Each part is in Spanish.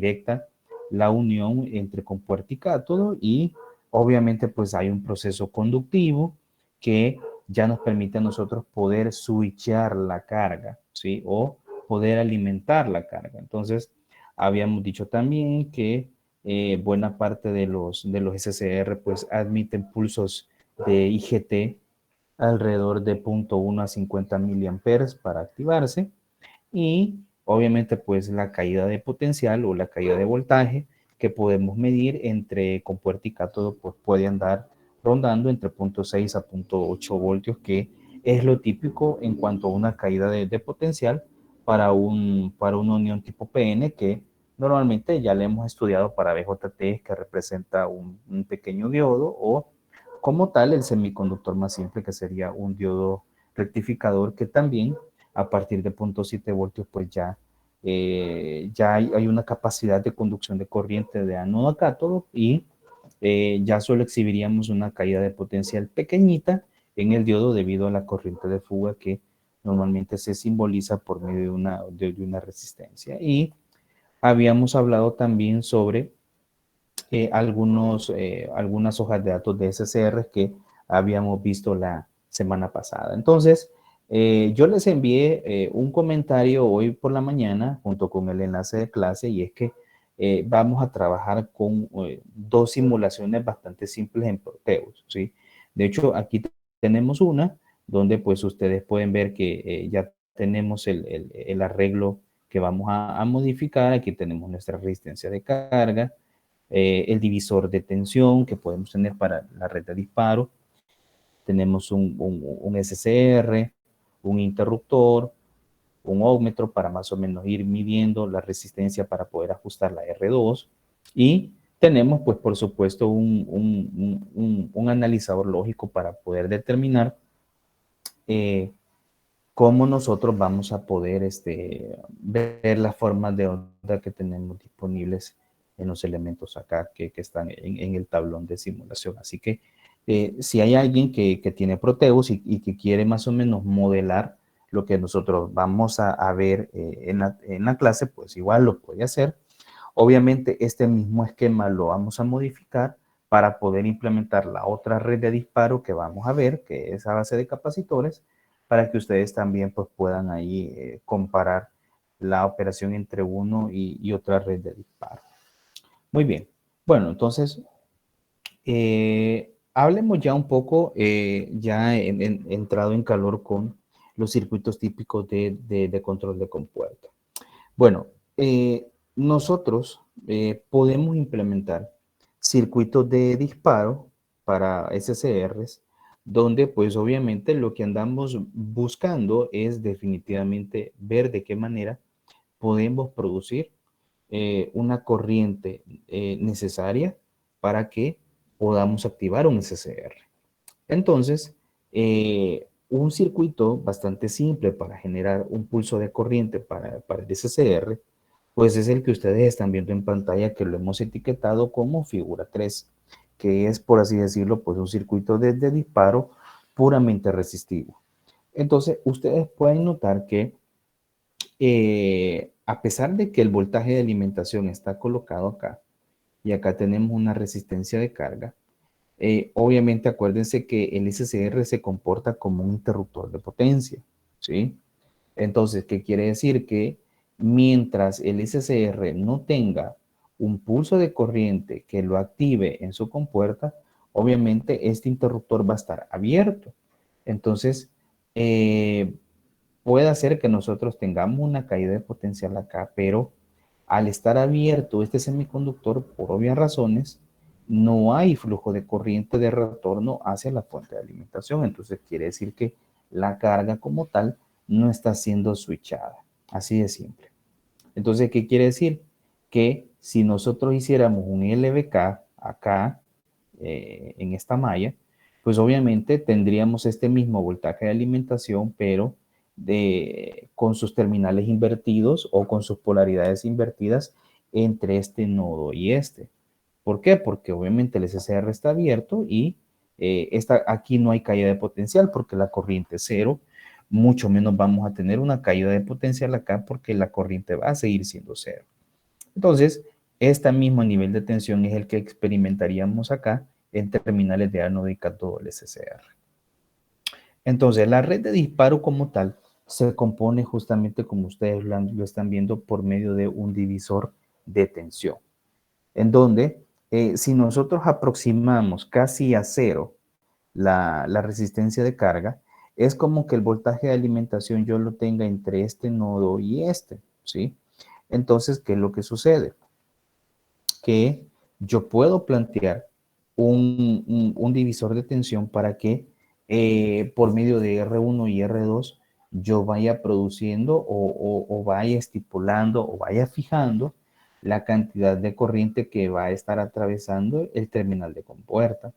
directa la unión entre compuerta y cátodo y obviamente pues hay un proceso conductivo que ya nos permite a nosotros poder switchar la carga, ¿sí? O poder alimentar la carga. Entonces, habíamos dicho también que buena parte de los SCR pues admiten pulsos de IGT alrededor de 0.1 a 50 miliamperes para activarse y obviamente pues la caída de potencial o la caída de voltaje que podemos medir entre compuerta y cátodo pues puede andar rondando entre 0.6 a 0.8 voltios, que es lo típico en cuanto a una caída de potencial para una unión tipo PN, que normalmente ya le hemos estudiado para BJT, que representa un pequeño diodo, o como tal el semiconductor más simple, que sería un diodo rectificador, que también a partir de 0.7 voltios pues ya hay una capacidad de conducción de corriente de ánodo a cátodo y ya solo exhibiríamos una caída de potencial pequeñita en el diodo debido a la corriente de fuga que normalmente se simboliza por medio de una resistencia. Y habíamos hablado también sobre algunas hojas de datos de SCR que habíamos visto la semana pasada. Entonces, yo les envié un comentario hoy por la mañana junto con el enlace de clase y es que vamos a trabajar con dos simulaciones bastante simples en Proteus, ¿sí? De hecho, aquí tenemos una donde pues ustedes pueden ver que ya tenemos el arreglo que vamos a modificar. Aquí tenemos nuestra resistencia de carga, el divisor de tensión que podemos tener para la red de disparo. Tenemos un SCR, un interruptor, un ohmmetro para más o menos ir midiendo la resistencia para poder ajustar la R2. Y tenemos, pues, por supuesto, un analizador lógico para poder determinar cómo nosotros vamos a poder ver las formas de onda que tenemos disponibles en los elementos acá que están en el tablón de simulación. Así que si hay alguien que tiene Proteus y que quiere más o menos modelar lo que nosotros vamos a ver en la clase, pues igual lo puede hacer. Obviamente este mismo esquema lo vamos a modificar para poder implementar la otra red de disparo que vamos a ver, que es a base de capacitores, para que ustedes también pues, puedan ahí comparar la operación entre uno y otra red de disparo. Muy bien. Bueno, entonces, hablemos ya un poco, ya entrado en calor con los circuitos típicos de control de compuerta. Bueno, nosotros podemos implementar circuitos de disparo para SCRs, donde pues obviamente lo que andamos buscando es definitivamente ver de qué manera podemos producir una corriente necesaria para que podamos activar un SCR. Entonces, un circuito bastante simple para generar un pulso de corriente para el SCR, pues es el que ustedes están viendo en pantalla, que lo hemos etiquetado como figura 3, que es, por así decirlo, pues un circuito de disparo puramente resistivo. Entonces, ustedes pueden notar que a pesar de que el voltaje de alimentación está colocado acá, y acá tenemos una resistencia de carga, obviamente acuérdense que el SCR se comporta como un interruptor de potencia, ¿sí? Entonces, ¿qué quiere decir? Que mientras el SCR no tenga un pulso de corriente que lo active en su compuerta, obviamente este interruptor va a estar abierto. Entonces, puede hacer que nosotros tengamos una caída de potencial acá, pero al estar abierto este semiconductor, por obvias razones, no hay flujo de corriente de retorno hacia la fuente de alimentación. Entonces quiere decir que la carga como tal no está siendo switchada. Así de simple. Entonces, ¿qué quiere decir? Que si nosotros hiciéramos un LVK acá, en esta malla, pues obviamente tendríamos este mismo voltaje de alimentación, pero con sus terminales invertidos o con sus polaridades invertidas entre este nodo y este. ¿Por qué? Porque obviamente el SCR está abierto y aquí no hay caída de potencial porque la corriente es cero, mucho menos vamos a tener una caída de potencial acá porque la corriente va a seguir siendo cero. Entonces, Este mismo nivel de tensión es el que experimentaríamos acá en terminales de ánodo y cátodo del SCR. Entonces, la red de disparo como tal se compone justamente, como ustedes lo están viendo, por medio de un divisor de tensión, en donde si nosotros aproximamos casi a cero la resistencia de carga, es como que el voltaje de alimentación yo lo tenga entre este nodo y este, ¿sí? Entonces, ¿qué es lo que sucede? Que yo puedo plantear un divisor de tensión para que por medio de R1 y R2 yo vaya produciendo o vaya estipulando o vaya fijando la cantidad de corriente que va a estar atravesando el terminal de compuerta.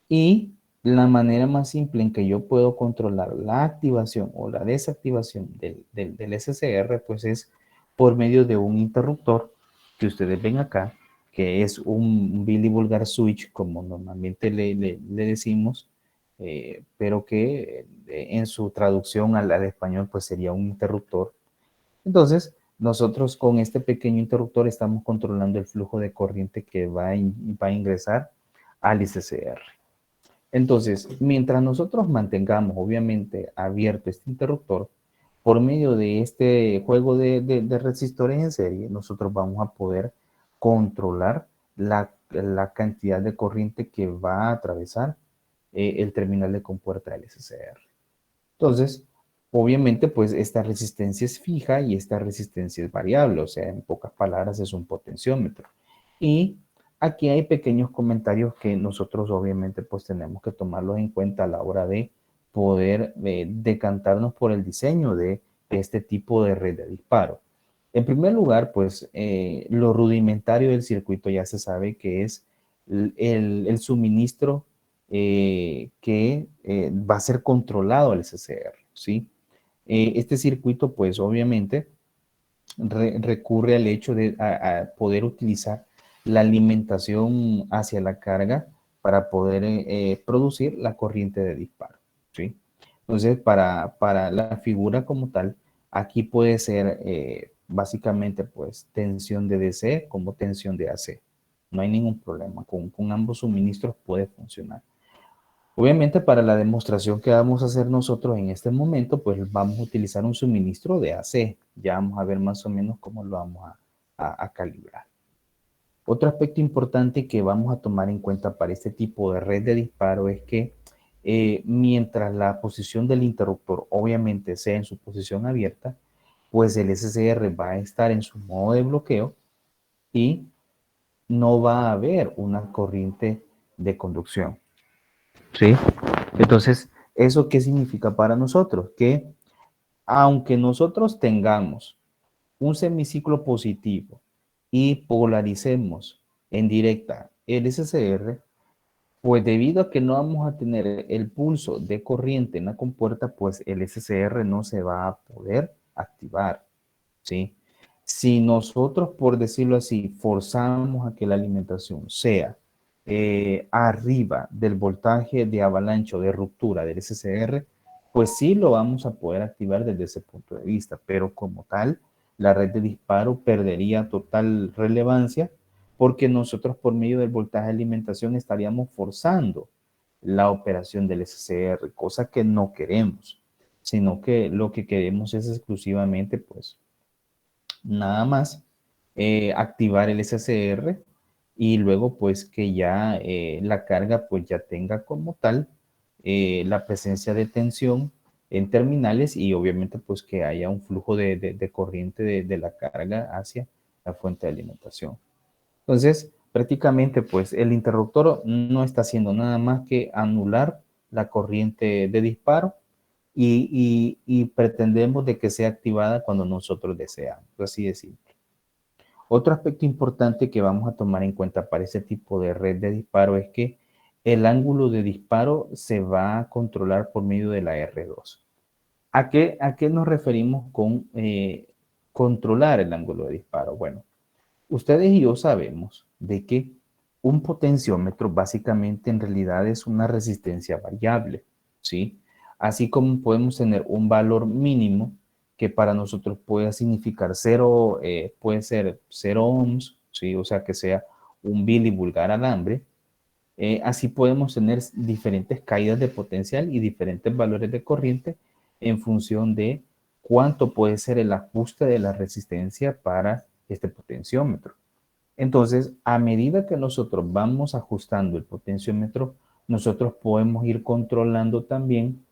Y la manera más simple en que yo puedo controlar la activación o la desactivación del SCR, pues es por medio de un interruptor que ustedes ven acá, que es un Billy Vulgar Switch, como normalmente le decimos, pero que en su traducción al español, pues sería un interruptor. Entonces, nosotros con este pequeño interruptor estamos controlando el flujo de corriente que va a ingresar al SCR. Entonces, mientras nosotros mantengamos obviamente abierto este interruptor, por medio de este juego de resistores en serie, nosotros vamos a poder controlar la cantidad de corriente que va a atravesar el terminal de compuerta del SCR. Entonces, obviamente, pues esta resistencia es fija y esta resistencia es variable, o sea, en pocas palabras es un potenciómetro. Y aquí hay pequeños comentarios que nosotros obviamente pues tenemos que tomarlos en cuenta a la hora de poder decantarnos por el diseño de este tipo de red de disparo. En primer lugar, pues lo rudimentario del circuito ya se sabe que es el suministro que va a ser controlado al SCR, ¿sí? Este circuito, pues obviamente, recurre al hecho de a poder utilizar la alimentación hacia la carga para poder producir la corriente de disparo, ¿sí? Entonces, para la figura como tal, aquí puede ser básicamente pues tensión de DC como tensión de AC. No hay ningún problema, con ambos suministros puede funcionar. Obviamente para la demostración que vamos a hacer nosotros en este momento, pues vamos a utilizar un suministro de AC. Ya vamos a ver más o menos cómo lo vamos a calibrar. Otro aspecto importante que vamos a tomar en cuenta para este tipo de red de disparo es que mientras la posición del interruptor obviamente sea en su posición abierta, pues el SCR va a estar en su modo de bloqueo y no va a haber una corriente de conducción. ¿Sí? Entonces, ¿eso qué significa para nosotros? Que aunque nosotros tengamos un semiciclo positivo y polaricemos en directa el SCR, pues debido a que no vamos a tener el pulso de corriente en la compuerta, pues el SCR no se va a poder activar, ¿sí? Si nosotros, por decirlo así, forzamos a que la alimentación sea arriba del voltaje de avalancha o de ruptura del SCR, pues sí lo vamos a poder activar desde ese punto de vista, pero como tal, la red de disparo perdería total relevancia porque nosotros por medio del voltaje de alimentación estaríamos forzando la operación del SCR, cosa que no queremos, sino que lo que queremos es exclusivamente, pues, nada más activar el SCR y luego pues que ya la carga pues ya tenga como tal la presencia de tensión en terminales y obviamente pues que haya un flujo de corriente de la carga hacia la fuente de alimentación. Entonces, prácticamente pues el interruptor no está haciendo nada más que anular la corriente de disparo y pretendemos de que sea activada cuando nosotros deseamos, así de simple. Otro aspecto importante que vamos a tomar en cuenta para ese tipo de red de disparo es que el ángulo de disparo se va a controlar por medio de la R2. A qué nos referimos con controlar el ángulo de disparo? Bueno, ustedes y yo sabemos de que un potenciómetro básicamente en realidad es una resistencia variable, ¿sí? Así como podemos tener un valor mínimo que para nosotros puede significar 0, puede ser 0 ohms, ¿sí? O sea, que sea un vil y vulgar alambre. Así podemos tener diferentes caídas de potencial y diferentes valores de corriente en función de cuánto puede ser el ajuste de la resistencia para este potenciómetro. Entonces, a medida que nosotros vamos ajustando el potenciómetro, nosotros podemos ir controlando también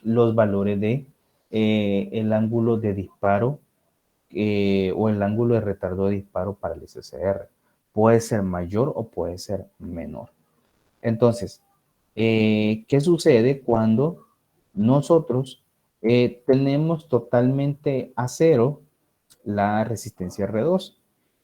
los valores de el ángulo de disparo o el ángulo de retardo de disparo para el SCR. Puede ser mayor o puede ser menor. Entonces, ¿qué sucede cuando nosotros tenemos totalmente a cero la resistencia R2?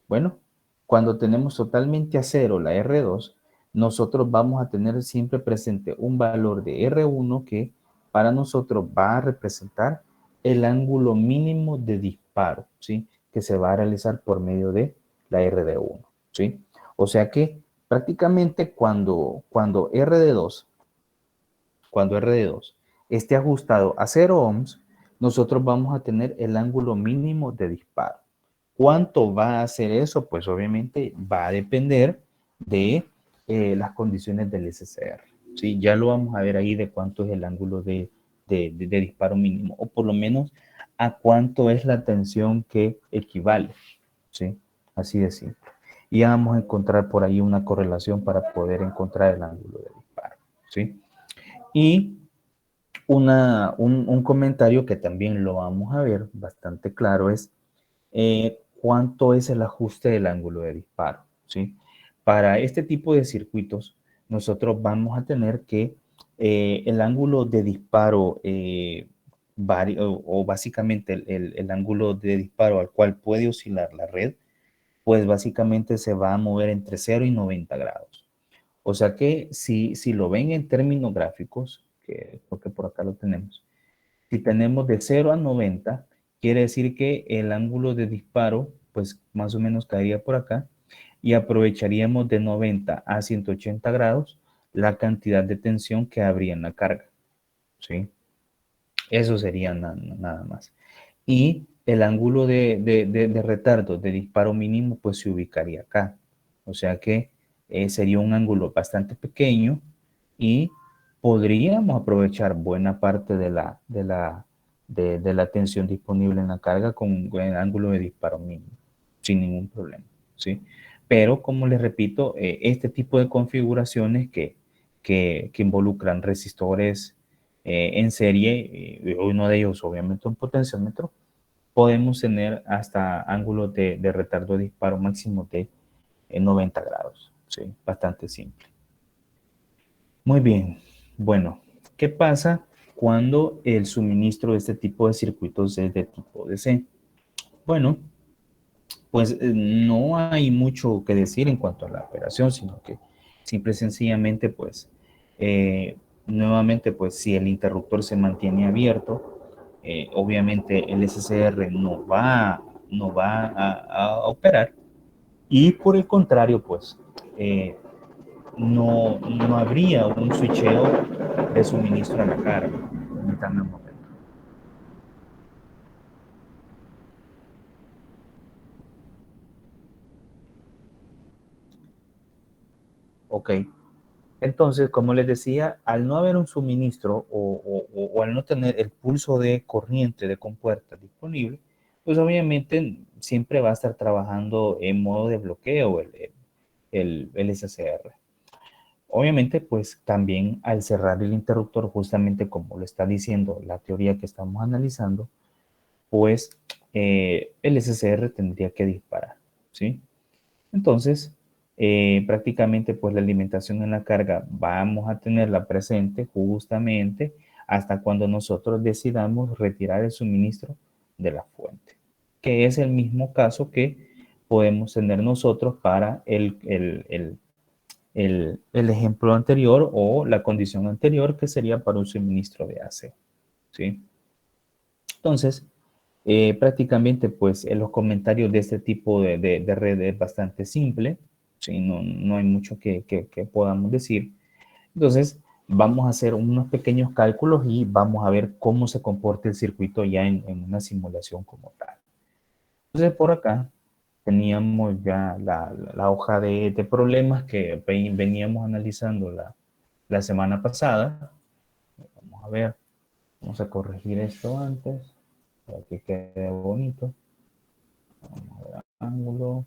Bueno, cuando tenemos totalmente a cero la R2, nosotros vamos a tener siempre presente un valor de R1 que para nosotros va a representar el ángulo mínimo de disparo, ¿sí? Que se va a realizar por medio de la R de 1, ¿sí? O sea que prácticamente cuando R de 2 esté ajustado a 0 ohms, nosotros vamos a tener el ángulo mínimo de disparo. ¿Cuánto va a ser eso? Pues obviamente va a depender de las condiciones del SCR. ¿Sí? Ya lo vamos a ver ahí de cuánto es el ángulo de disparo mínimo, o por lo menos a cuánto es la tensión que equivale. ¿Sí? Así de simple. Y ya vamos a encontrar por ahí una correlación para poder encontrar el ángulo de disparo. ¿Sí? Y un comentario que también lo vamos a ver bastante claro es cuánto es el ajuste del ángulo de disparo, ¿sí? Para este tipo de circuitos, nosotros vamos a tener que el ángulo de disparo o básicamente el ángulo de disparo al cual puede oscilar la red, pues básicamente se va a mover entre 0 y 90 grados. O sea que si lo ven en términos gráficos, porque por acá lo tenemos, si tenemos de 0 a 90, quiere decir que el ángulo de disparo, pues más o menos caería por acá y aprovecharíamos de 90 a 180 grados la cantidad de tensión que habría en la carga. ¿Sí? Eso sería nada más. Y el ángulo de retardo de disparo mínimo, pues se ubicaría acá. O sea que sería un ángulo bastante pequeño y podríamos aprovechar buena parte de la tensión disponible en la carga con el ángulo de disparo mínimo, sin ningún problema, ¿sí? Pero, como les repito, este tipo de configuraciones que involucran resistores en serie, uno de ellos obviamente un potenciómetro, podemos tener hasta ángulos de retardo de disparo máximo de 90 grados, ¿sí? Bastante simple. Muy bien. Bueno, ¿qué pasa cuando el suministro de este tipo de circuitos es de tipo DC? Bueno, pues no hay mucho que decir en cuanto a la operación, sino que simple y sencillamente, pues, nuevamente, pues, si el interruptor se mantiene abierto, obviamente el SCR no va a operar, y por el contrario, pues, no habría un switcheo de suministro a la carga. Permítame un momento. Ok. Entonces, como les decía, al no haber un suministro o al no tener el pulso de corriente de compuerta disponible, pues obviamente siempre va a estar trabajando en modo de bloqueo el SCR. Obviamente, pues también al cerrar el interruptor, justamente como lo está diciendo la teoría que estamos analizando, pues el SCR tendría que disparar, ¿sí? Entonces, prácticamente pues la alimentación en la carga vamos a tenerla presente justamente hasta cuando nosotros decidamos retirar el suministro de la fuente, que es el mismo caso que podemos tener nosotros para el ejemplo anterior o la condición anterior que sería para un suministro de AC, ¿sí? Entonces, prácticamente, pues, en los comentarios de este tipo de red es bastante simple, ¿sí? No hay mucho que podamos decir. Entonces, vamos a hacer unos pequeños cálculos y vamos a ver cómo se comporta el circuito ya en una simulación como tal. Entonces, por acá teníamos ya la hoja de problemas que veníamos analizando la semana pasada. Vamos a ver, vamos a corregir esto antes para que quede bonito. Vamos a ver, ángulo.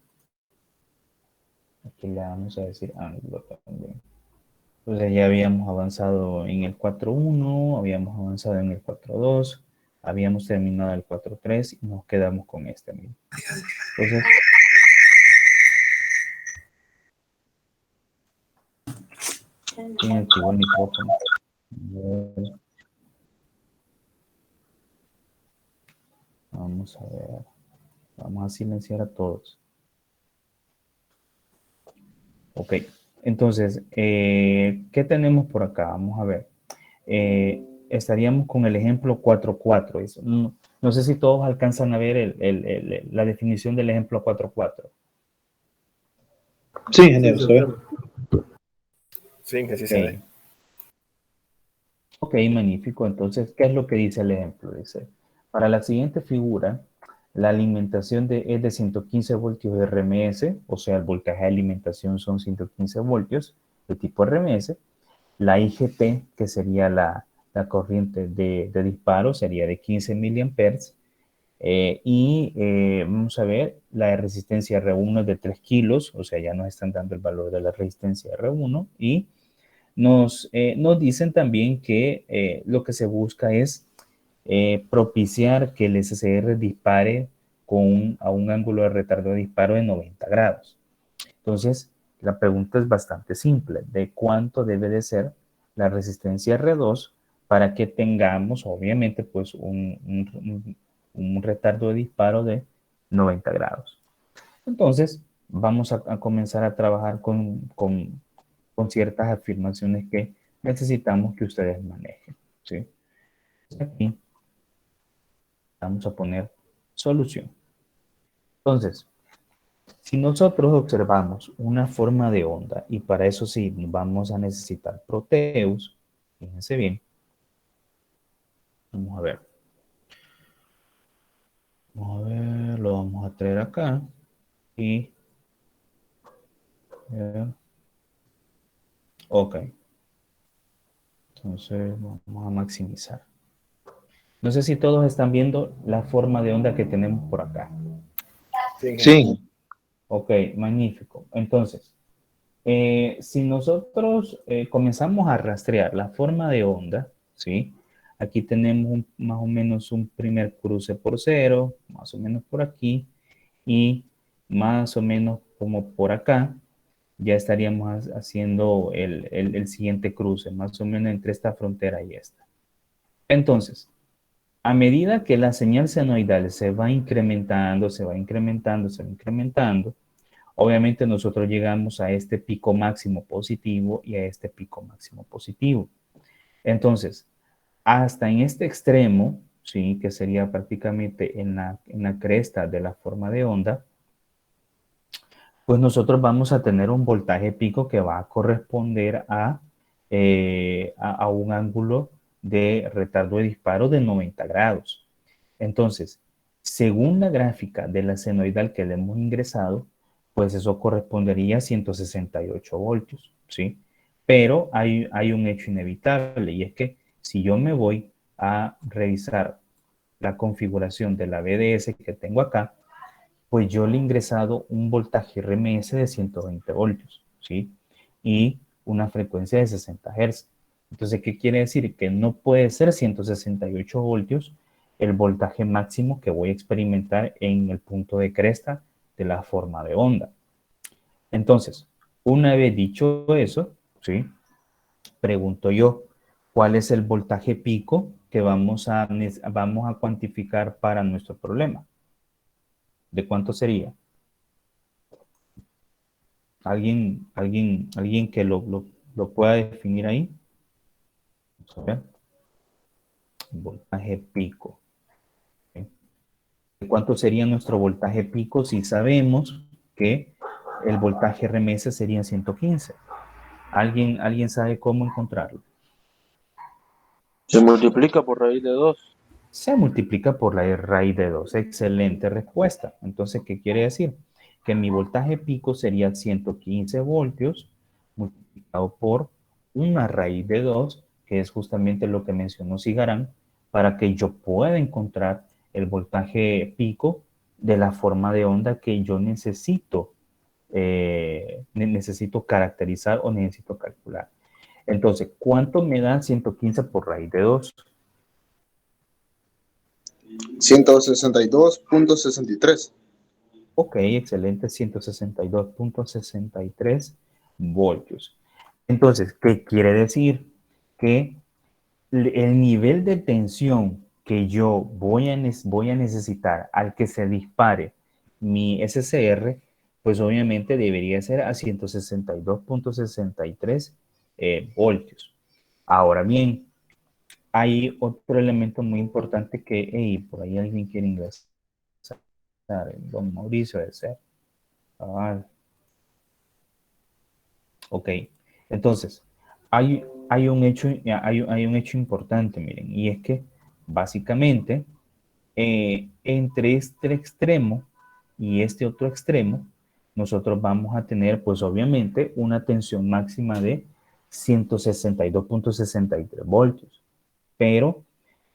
Aquí le vamos a decir ángulo también. Entonces ya habíamos avanzado en el 4.1, habíamos avanzado en el 4.2, habíamos terminado el 4.3 y nos quedamos con este mismo. Entonces, ¿quién activó el micrófono? Vamos a ver. Vamos a silenciar a todos. Ok. Entonces, ¿qué tenemos por acá? Vamos a ver. Estaríamos con el ejemplo 4.4. No, no sé si todos alcanzan a ver la definición del ejemplo 4.4. Sí, ingeniero, se ve. Sí, que sí Ok. se ve. Ok, magnífico. Entonces, ¿qué es lo que dice el ejemplo? Dice, para la siguiente figura, la alimentación es de 115 voltios de RMS, o sea, el voltaje de alimentación son 115 voltios de tipo RMS. La IGT, que sería la corriente de disparo, sería de 15 miliamperes. Vamos a ver, la resistencia R1 es de 3 kilos, o sea, ya nos están dando el valor de la resistencia R1 y nos dicen también que lo que se busca es propiciar que el SCR dispare a un ángulo de retardo de disparo de 90 grados. Entonces, la pregunta es bastante simple, de cuánto debe de ser la resistencia R2 para que tengamos, obviamente, pues un retardo de disparo de 90 grados. Entonces, vamos a comenzar a trabajar con ciertas afirmaciones que necesitamos que ustedes manejen. ¿Sí? Aquí vamos a poner solución. Entonces, si nosotros observamos una forma de onda, y para eso sí vamos a necesitar Proteus, fíjense bien, vamos a ver. Vamos a ver, lo vamos a traer acá y ok. Entonces vamos a maximizar. No sé si todos están viendo la forma de onda que tenemos por acá. Sí. Ok, magnífico. Entonces, si nosotros comenzamos a rastrear la forma de onda, ¿sí? Aquí tenemos más o menos un primer cruce por cero, más o menos por aquí, y más o menos como por acá, ya estaríamos haciendo el siguiente cruce, más o menos entre esta frontera y esta. Entonces, a medida que la señal senoidal se va incrementando, se va incrementando, se va incrementando, obviamente nosotros llegamos a este pico máximo positivo y a este pico máximo positivo. Entonces, hasta en este extremo, ¿sí? Que sería prácticamente en la cresta de la forma de onda, pues nosotros vamos a tener un voltaje pico que va a corresponder a un ángulo de retardo de disparo de 90 grados. Entonces, según la gráfica de la senoidal que le hemos ingresado, pues eso correspondería a 168 voltios, ¿sí? Pero hay un hecho inevitable y es que si yo me voy a revisar la configuración de la BDS que tengo acá, pues yo le he ingresado un voltaje RMS de 120 voltios, ¿sí? Y una frecuencia de 60 Hz. Entonces, ¿qué quiere decir? Que no puede ser 168 voltios el voltaje máximo que voy a experimentar en el punto de cresta de la forma de onda. Entonces, una vez dicho eso, ¿sí? Pregunto yo, ¿cuál es el voltaje pico que vamos a cuantificar para nuestro problema? ¿De cuánto sería? ¿Alguien que lo pueda definir ahí? Vamos a ver. Voltaje pico. ¿Okay? ¿Cuánto sería nuestro voltaje pico si sabemos que el voltaje RMS sería 115? ¿Alguien sabe cómo encontrarlo? Se multiplica por raíz de 2. Se multiplica por la raíz de 2. Excelente respuesta. Entonces, ¿qué quiere decir? que mi voltaje pico sería 115 voltios multiplicado por una raíz de 2, que es justamente lo que mencionó Sigarán, para que yo pueda encontrar el voltaje pico de la forma de onda que yo necesito caracterizar o necesito calcular. Entonces, ¿cuánto me da 115 por raíz de 2? 162.63. Ok, excelente, 162.63 voltios. Entonces, ¿qué quiere decir? Que el nivel de tensión que yo voy a necesitar al que se dispare mi SCR, pues obviamente debería ser a 162.63 voltios. Ahora bien, hay otro elemento muy importante que, hey, por ahí alguien quiere ingresar, don Mauricio, de ser. Ah, ok, entonces, hay un hecho importante, miren, y es que básicamente entre este extremo y este otro extremo, nosotros vamos a tener, pues obviamente, una tensión máxima de 162.63 voltios. Pero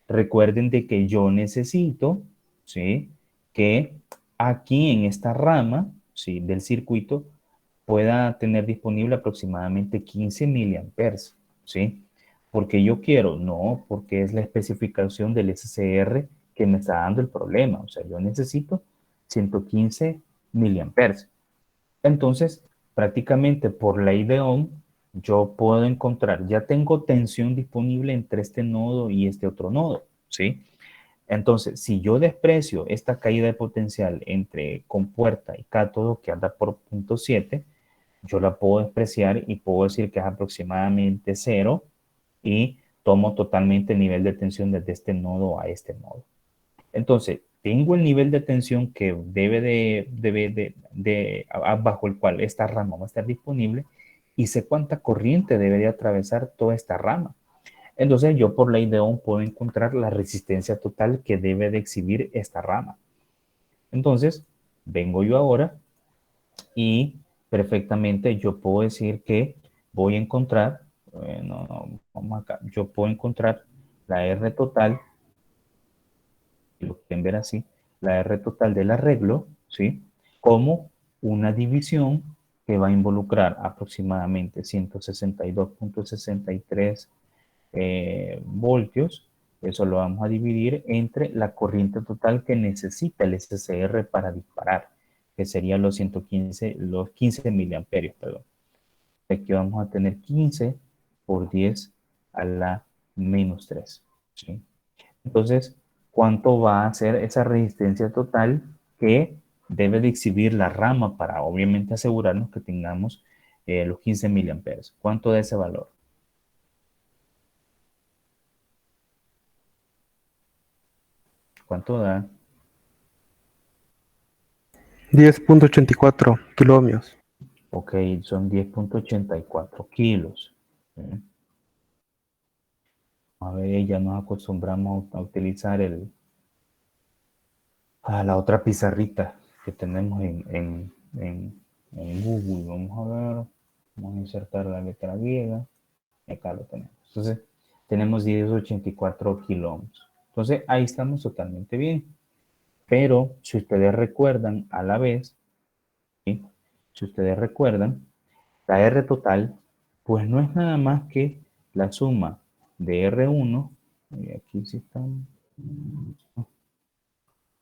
recuerden de que yo necesito, ¿sí? Que aquí en esta rama, ¿sí? Del circuito pueda tener disponible aproximadamente 15 miliamperes, ¿sí? Porque yo quiero, no, porque es la especificación del SCR que me está dando el problema. O sea, yo necesito 115 miliamperes. Entonces, prácticamente por ley de Ohm, yo puedo encontrar, ya tengo tensión disponible entre este nodo y este otro nodo, ¿sí? Entonces, si yo desprecio esta caída de potencial entre compuerta y cátodo que anda por 0.7, yo la puedo despreciar y puedo decir que es aproximadamente 0 y tomo totalmente el nivel de tensión desde este nodo a este nodo. Entonces, tengo el nivel de tensión que bajo el cual esta rama va a estar disponible y sé cuánta corriente debería atravesar toda esta rama. Entonces, yo por ley de Ohm puedo encontrar la resistencia total que debe de exhibir esta rama. Entonces, vengo yo ahora y perfectamente yo puedo decir que voy a encontrar, vamos acá, yo puedo encontrar la R total, lo pueden ver así, la R total del arreglo, ¿sí? Como una división que va a involucrar aproximadamente 162.63 voltios. Eso lo vamos a dividir entre la corriente total que necesita el SCR para disparar, que serían los 15 miliamperios, perdón. Aquí vamos a tener 15 por 10 a la menos 3, ¿sí? Entonces, ¿cuánto va a ser esa resistencia total que debe de exhibir la rama para obviamente asegurarnos que tengamos los 15 miliamperes? ¿Cuánto da ese valor? ¿Cuánto da? 10.84 kiloohmios. Ok, son 10.84 kilos. ¿Sí? A ver, ya nos acostumbramos a utilizar la otra pizarrita que tenemos en Google. Vamos a ver, vamos a insertar la letra griega y acá lo tenemos. Entonces, tenemos 10.84 kiloohms. Entonces, ahí estamos totalmente bien. Pero, si ustedes recuerdan a la vez, ¿sí? Si ustedes recuerdan, la R total, pues no es nada más que la suma de R1, y aquí sí están,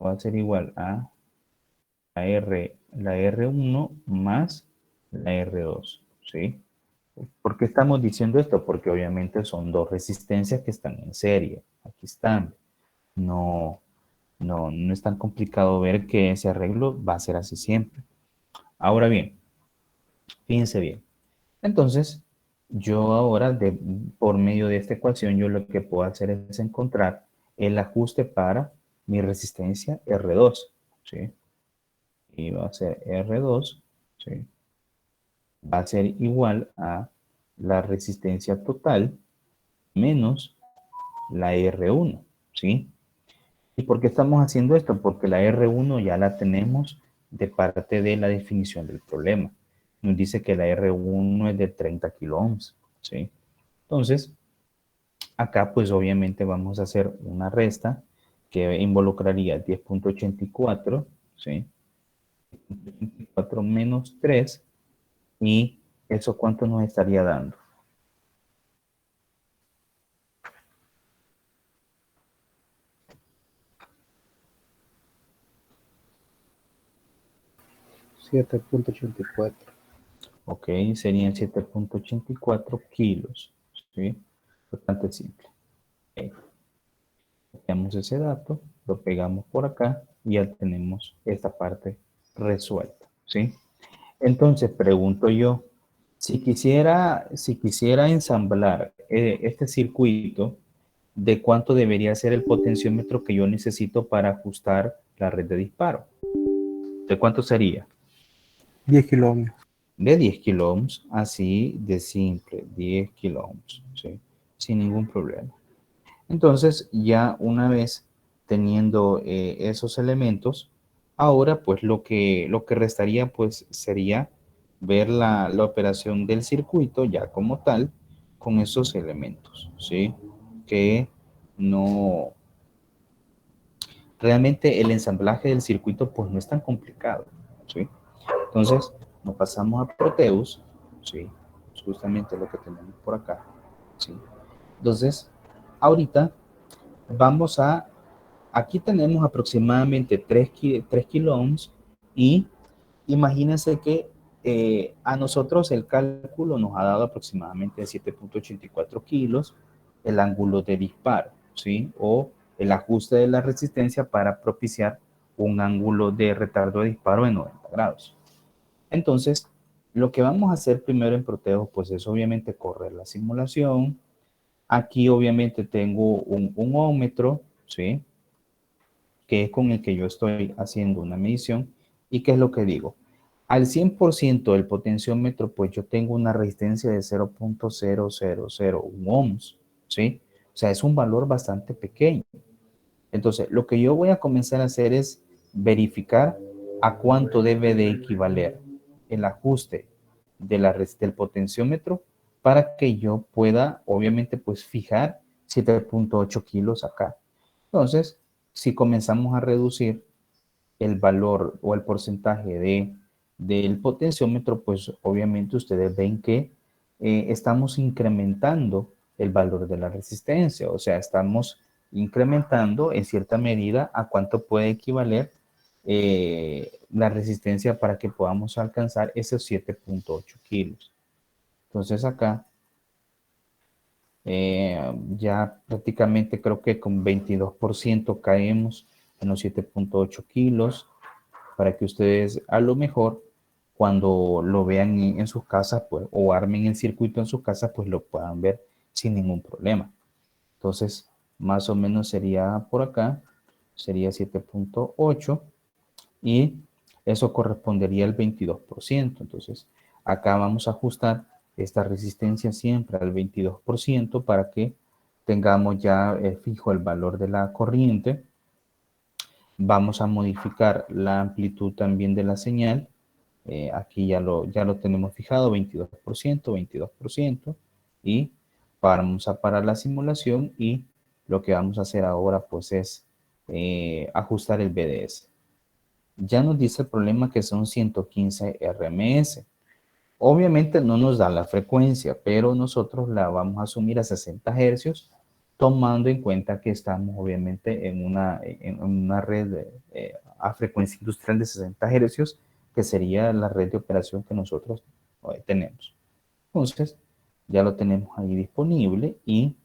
va a ser igual a la R1 más la R2, ¿sí? ¿Por qué estamos diciendo esto? Porque obviamente son dos resistencias que están en serie. Aquí están. No, no es tan complicado ver que ese arreglo va a ser así siempre. Ahora bien, fíjense bien. Entonces, yo ahora, por medio de esta ecuación, yo lo que puedo hacer es encontrar el ajuste para mi resistencia R2, ¿sí? Y va a ser R2, ¿sí? Va a ser igual a la resistencia total menos la R1, ¿sí? ¿Y por qué estamos haciendo esto? Porque la R1 ya la tenemos de parte de la definición del problema. Nos dice que la R1 es de 30 kiloohms, ¿sí? Entonces, acá pues obviamente vamos a hacer una resta que involucraría 10.84, ¿sí? 10.84 menos 3, y eso ¿cuánto nos estaría dando? $7.84. Ok, serían 7.84 kilos, ¿sí? Bastante simple. Okay. Copiamos ese dato, lo pegamos por acá y ya tenemos esta parte resuelta, ¿sí? Entonces, pregunto yo, si quisiera ensamblar este circuito, ¿de cuánto debería ser el potenciómetro que yo necesito para ajustar la red de disparo? ¿De cuánto sería? 10 kilómetros. De 10 kiloohms, así de simple, 10 kiloohms, ¿sí? Sin ningún problema. Entonces, ya una vez teniendo esos elementos, ahora pues lo que restaría pues sería ver la operación del circuito ya como tal con esos elementos, ¿sí? Que no, realmente el ensamblaje del circuito pues no es tan complicado, ¿sí? Entonces, nos pasamos a Proteus, ¿sí? Es justamente lo que tenemos por acá, ¿sí? Entonces, ahorita vamos aquí tenemos aproximadamente 3 kiloohms y imagínense que a nosotros el cálculo nos ha dado aproximadamente 7.84 kilos el ángulo de disparo, ¿sí? O el ajuste de la resistencia para propiciar un ángulo de retardo de disparo de 90 grados. Entonces, lo que vamos a hacer primero en Proteo, pues es obviamente correr la simulación. Aquí obviamente tengo un ohmmetro, ¿sí? Que es con el que yo estoy haciendo una medición. ¿Y qué es lo que digo? Al 100% del potenciómetro, pues yo tengo una resistencia de 0.0001 ohms, ¿sí? O sea, es un valor bastante pequeño. Entonces, lo que yo voy a comenzar a hacer es verificar a cuánto debe de equivaler el ajuste del potenciómetro para que yo pueda, obviamente, pues fijar 7.8 kilos acá. Entonces, si comenzamos a reducir el valor o el porcentaje del potenciómetro, pues obviamente ustedes ven que estamos incrementando el valor de la resistencia, o sea, estamos incrementando en cierta medida a cuánto puede equivaler la resistencia para que podamos alcanzar esos 7.8 kilos. Entonces acá ya prácticamente creo que con 22% caemos en los 7.8 kilos para que ustedes a lo mejor cuando lo vean en sus casas pues, o armen el circuito en sus casas pues lo puedan ver sin ningún problema. Entonces más o menos sería por acá, sería 7.8 y eso correspondería al 22%. Entonces acá vamos a ajustar esta resistencia siempre al 22% para que tengamos ya fijo el valor de la corriente. Vamos a modificar la amplitud también de la señal. Aquí ya lo tenemos fijado, 22%, 22%. Y vamos a parar la simulación y lo que vamos a hacer ahora pues es ajustar el BDS. Ya nos dice el problema que son 115 RMS. Obviamente no nos da la frecuencia, pero nosotros la vamos a asumir a 60 hercios, tomando en cuenta que estamos obviamente en una red a frecuencia industrial de 60 hercios, que sería la red de operación que nosotros tenemos. Entonces, ya lo tenemos ahí disponible y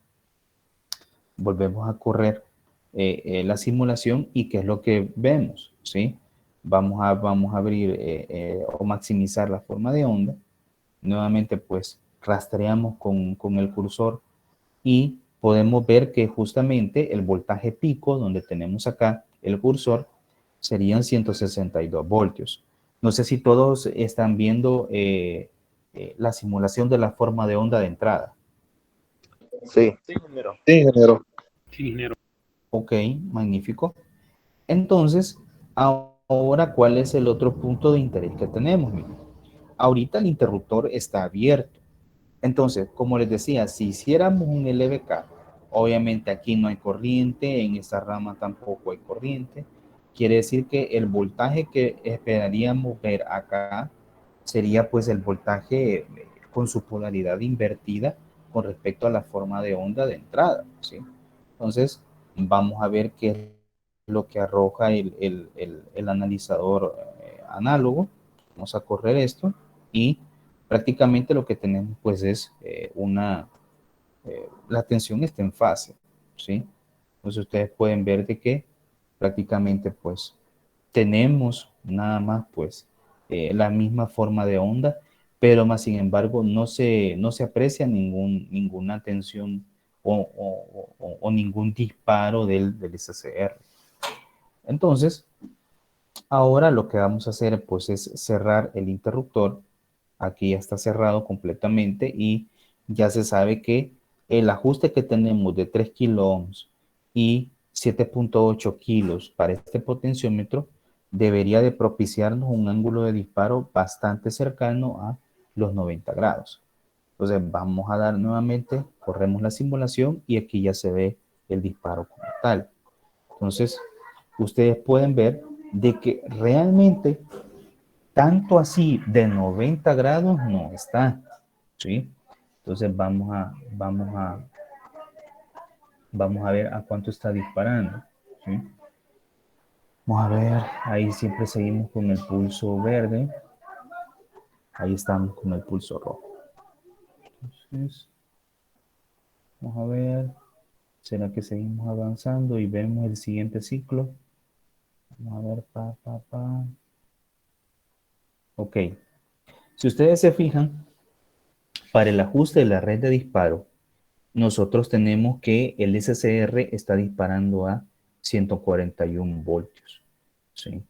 volvemos a correr la simulación y qué es lo que vemos, ¿sí? Vamos a abrir o maximizar la forma de onda. Nuevamente pues rastreamos con el cursor y podemos ver que justamente el voltaje pico donde tenemos acá el cursor serían 162 voltios. No sé si todos están viendo la simulación de la forma de onda de entrada. Sí, ingeniero. Ok, magnífico. Entonces, ahora Ahora, ¿cuál es el otro punto de interés que tenemos? Miren, ahorita el interruptor está abierto. Entonces, como les decía, si hiciéramos un LVK, obviamente aquí no hay corriente, en esta rama tampoco hay corriente. Quiere decir que el voltaje que esperaríamos ver acá sería pues el voltaje con su polaridad invertida con respecto a la forma de onda de entrada, ¿sí? Entonces, vamos a ver qué es lo que arroja el analizador análogo. Vamos a correr esto y prácticamente lo que tenemos pues es la tensión está en fase, ¿sí? Entonces ustedes pueden ver de que prácticamente pues tenemos nada más pues la misma forma de onda, pero más sin embargo no se aprecia ninguna tensión o ningún disparo del SCR. Entonces, ahora lo que vamos a hacer pues es cerrar el interruptor. Aquí ya está cerrado completamente y ya se sabe que el ajuste que tenemos de 3 kilo ohms y 7.8 kilos para este potenciómetro debería de propiciarnos un ángulo de disparo bastante cercano a los 90 grados. Entonces vamos a dar nuevamente, corremos la simulación y aquí ya se ve el disparo como tal. Entonces ustedes pueden ver de que realmente tanto así de 90 grados no está, ¿sí? Entonces vamos a ver a cuánto está disparando, ¿sí? Vamos a ver, ahí siempre seguimos con el pulso verde, ahí estamos con el pulso rojo. Entonces, vamos a ver, ¿será que seguimos avanzando y vemos el siguiente ciclo? Vamos a ver, Ok, si ustedes se fijan, para el ajuste de la red de disparo, nosotros tenemos que el SCR está disparando a 141 voltios, ¿sí?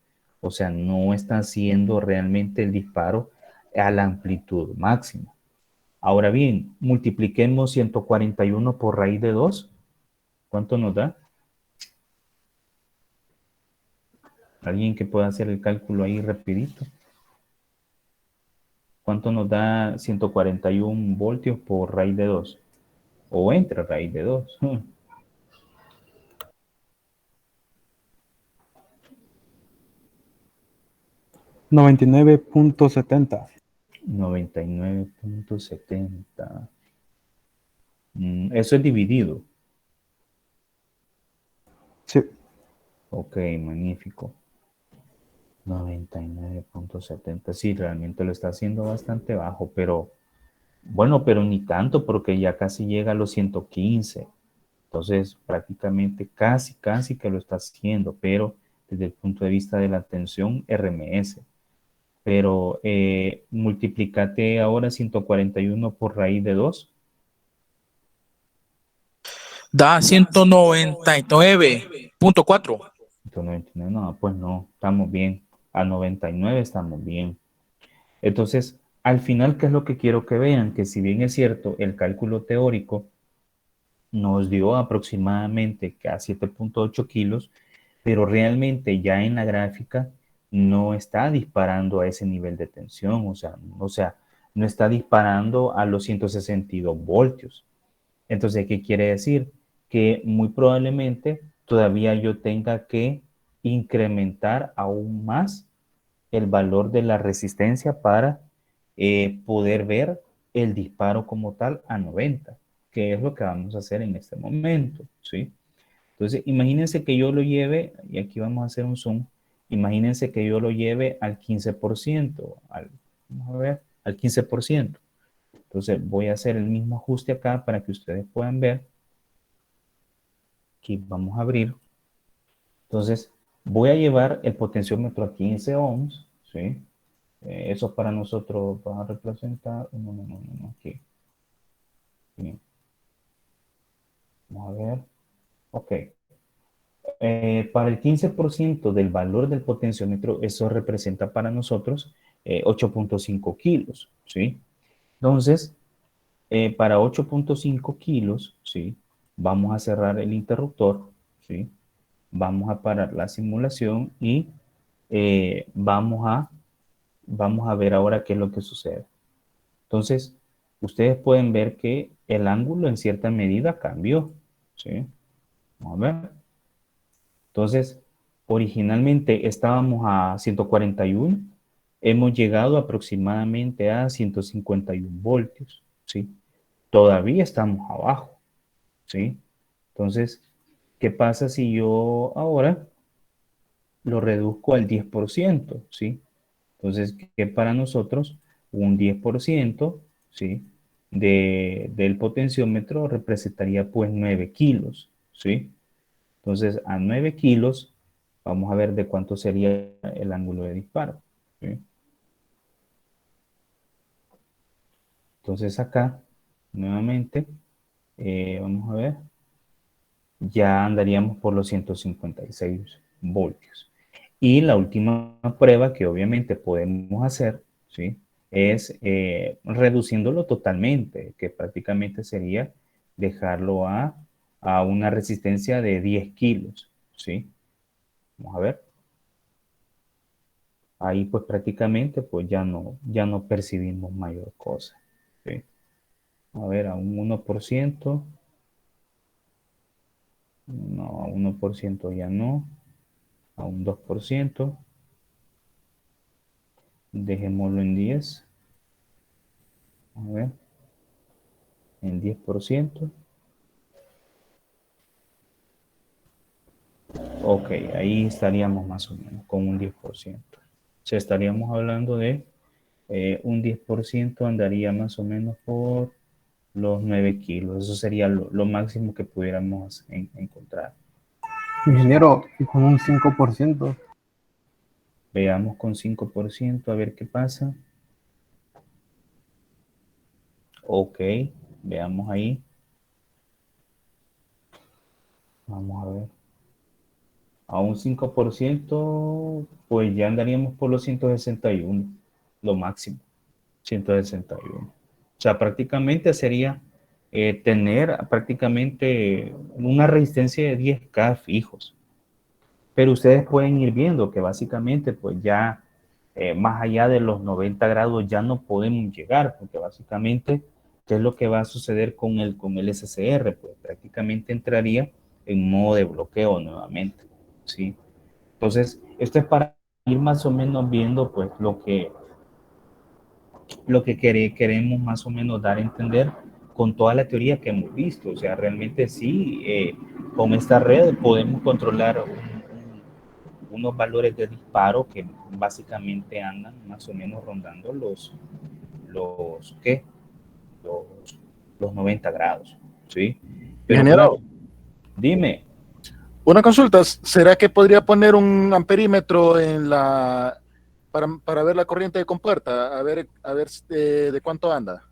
O sea, no está haciendo realmente el disparo a la amplitud máxima. Ahora bien, multipliquemos 141 por raíz de 2. ¿Cuánto nos da? ¿Alguien que pueda hacer el cálculo ahí rapidito? ¿Cuánto nos da 141 voltios por raíz de 2? O entre raíz de 2. 99.70. 99.70. Eso es dividido. Sí. Ok, magnífico. 99.70. Sí, realmente lo está haciendo bastante bajo, pero bueno, pero ni tanto porque ya casi llega a los 115. Entonces, prácticamente casi que lo está haciendo, pero desde el punto de vista de la tensión, RMS. Pero multiplicate ahora 141 por raíz de 2. Da 199.4. 199, no, pues no, estamos bien. A 99 estamos bien. Entonces, al final, ¿qué es lo que quiero que vean? Que si bien es cierto, el cálculo teórico nos dio aproximadamente a 7.8 kilos, pero realmente ya en la gráfica no está disparando a ese nivel de tensión, o sea, no está disparando a los 162 voltios. Entonces, ¿qué quiere decir? Que muy probablemente todavía yo tenga que incrementar aún más el valor de la resistencia para poder ver el disparo como tal a 90, que es lo que vamos a hacer en este momento, ¿sí? Entonces, imagínense que yo lo lleve, y aquí vamos a hacer un zoom, imagínense que yo lo lleve al 15%, vamos a ver, al 15%. Entonces, voy a hacer el mismo ajuste acá para que ustedes puedan ver. Aquí vamos a abrir. Entonces, voy a llevar el potenciómetro a 15 ohms, ¿sí? Eso para nosotros va a representar, no, aquí. Bien. Vamos a ver. Ok. Para el 15% del valor del potenciómetro, eso representa para nosotros 8.5 kilos, ¿sí? Entonces, para 8.5 kilos, ¿sí? Vamos a cerrar el interruptor, ¿sí? Vamos a parar la simulación y vamos a ver ahora qué es lo que sucede. Entonces, ustedes pueden ver que el ángulo en cierta medida cambió, ¿sí? Vamos a ver. Entonces, originalmente estábamos a 141, hemos llegado aproximadamente a 151 voltios, ¿sí? Todavía estamos abajo, ¿sí? Entonces, ¿qué pasa si yo ahora lo reduzco al 10%, ¿sí? Entonces, que para nosotros un 10%, ¿sí? Del potenciómetro representaría pues 9 kilos, ¿sí? Entonces, a 9 kilos, vamos a ver de cuánto sería el ángulo de disparo, ¿sí? Entonces acá, nuevamente, vamos a ver, ya andaríamos por los 156 voltios. Y la última prueba que obviamente podemos hacer, ¿sí? Es reduciéndolo totalmente, que prácticamente sería dejarlo a una resistencia de 10 kilos, ¿sí? Vamos a ver. Ahí pues prácticamente pues ya no percibimos mayor cosa, ¿sí? A ver, a un 1%, no, a 1% ya no, a un 2%, dejémoslo en 10, a ver, en 10%. Ok, ahí estaríamos más o menos con un 10%. O sea, estaríamos hablando de un 10% andaría más o menos por los 9 kilos. Eso sería lo máximo que pudiéramos encontrar. Ingeniero, y con un 5%. Veamos con 5% a ver qué pasa. Ok, veamos ahí. Vamos a ver. A un 5%, pues ya andaríamos por los 161, lo máximo, 161. O sea, prácticamente sería tener prácticamente una resistencia de 10K fijos. Pero ustedes pueden ir viendo que básicamente pues ya más allá de los 90 grados ya no podemos llegar, porque básicamente, ¿qué es lo que va a suceder con el SCR? Pues prácticamente entraría en modo de bloqueo nuevamente, ¿sí? Entonces, esto es para ir más o menos viendo pues lo que queremos más o menos dar a entender con toda la teoría que hemos visto. O sea, realmente sí, con esta red podemos controlar unos valores de disparo que básicamente andan más o menos rondando ¿qué? Los 90 grados, ¿sí? Pero claro, Ingeniero, dime, una consulta, ¿será que podría poner un amperímetro en para ver la corriente de compuerta? A ver de cuánto anda.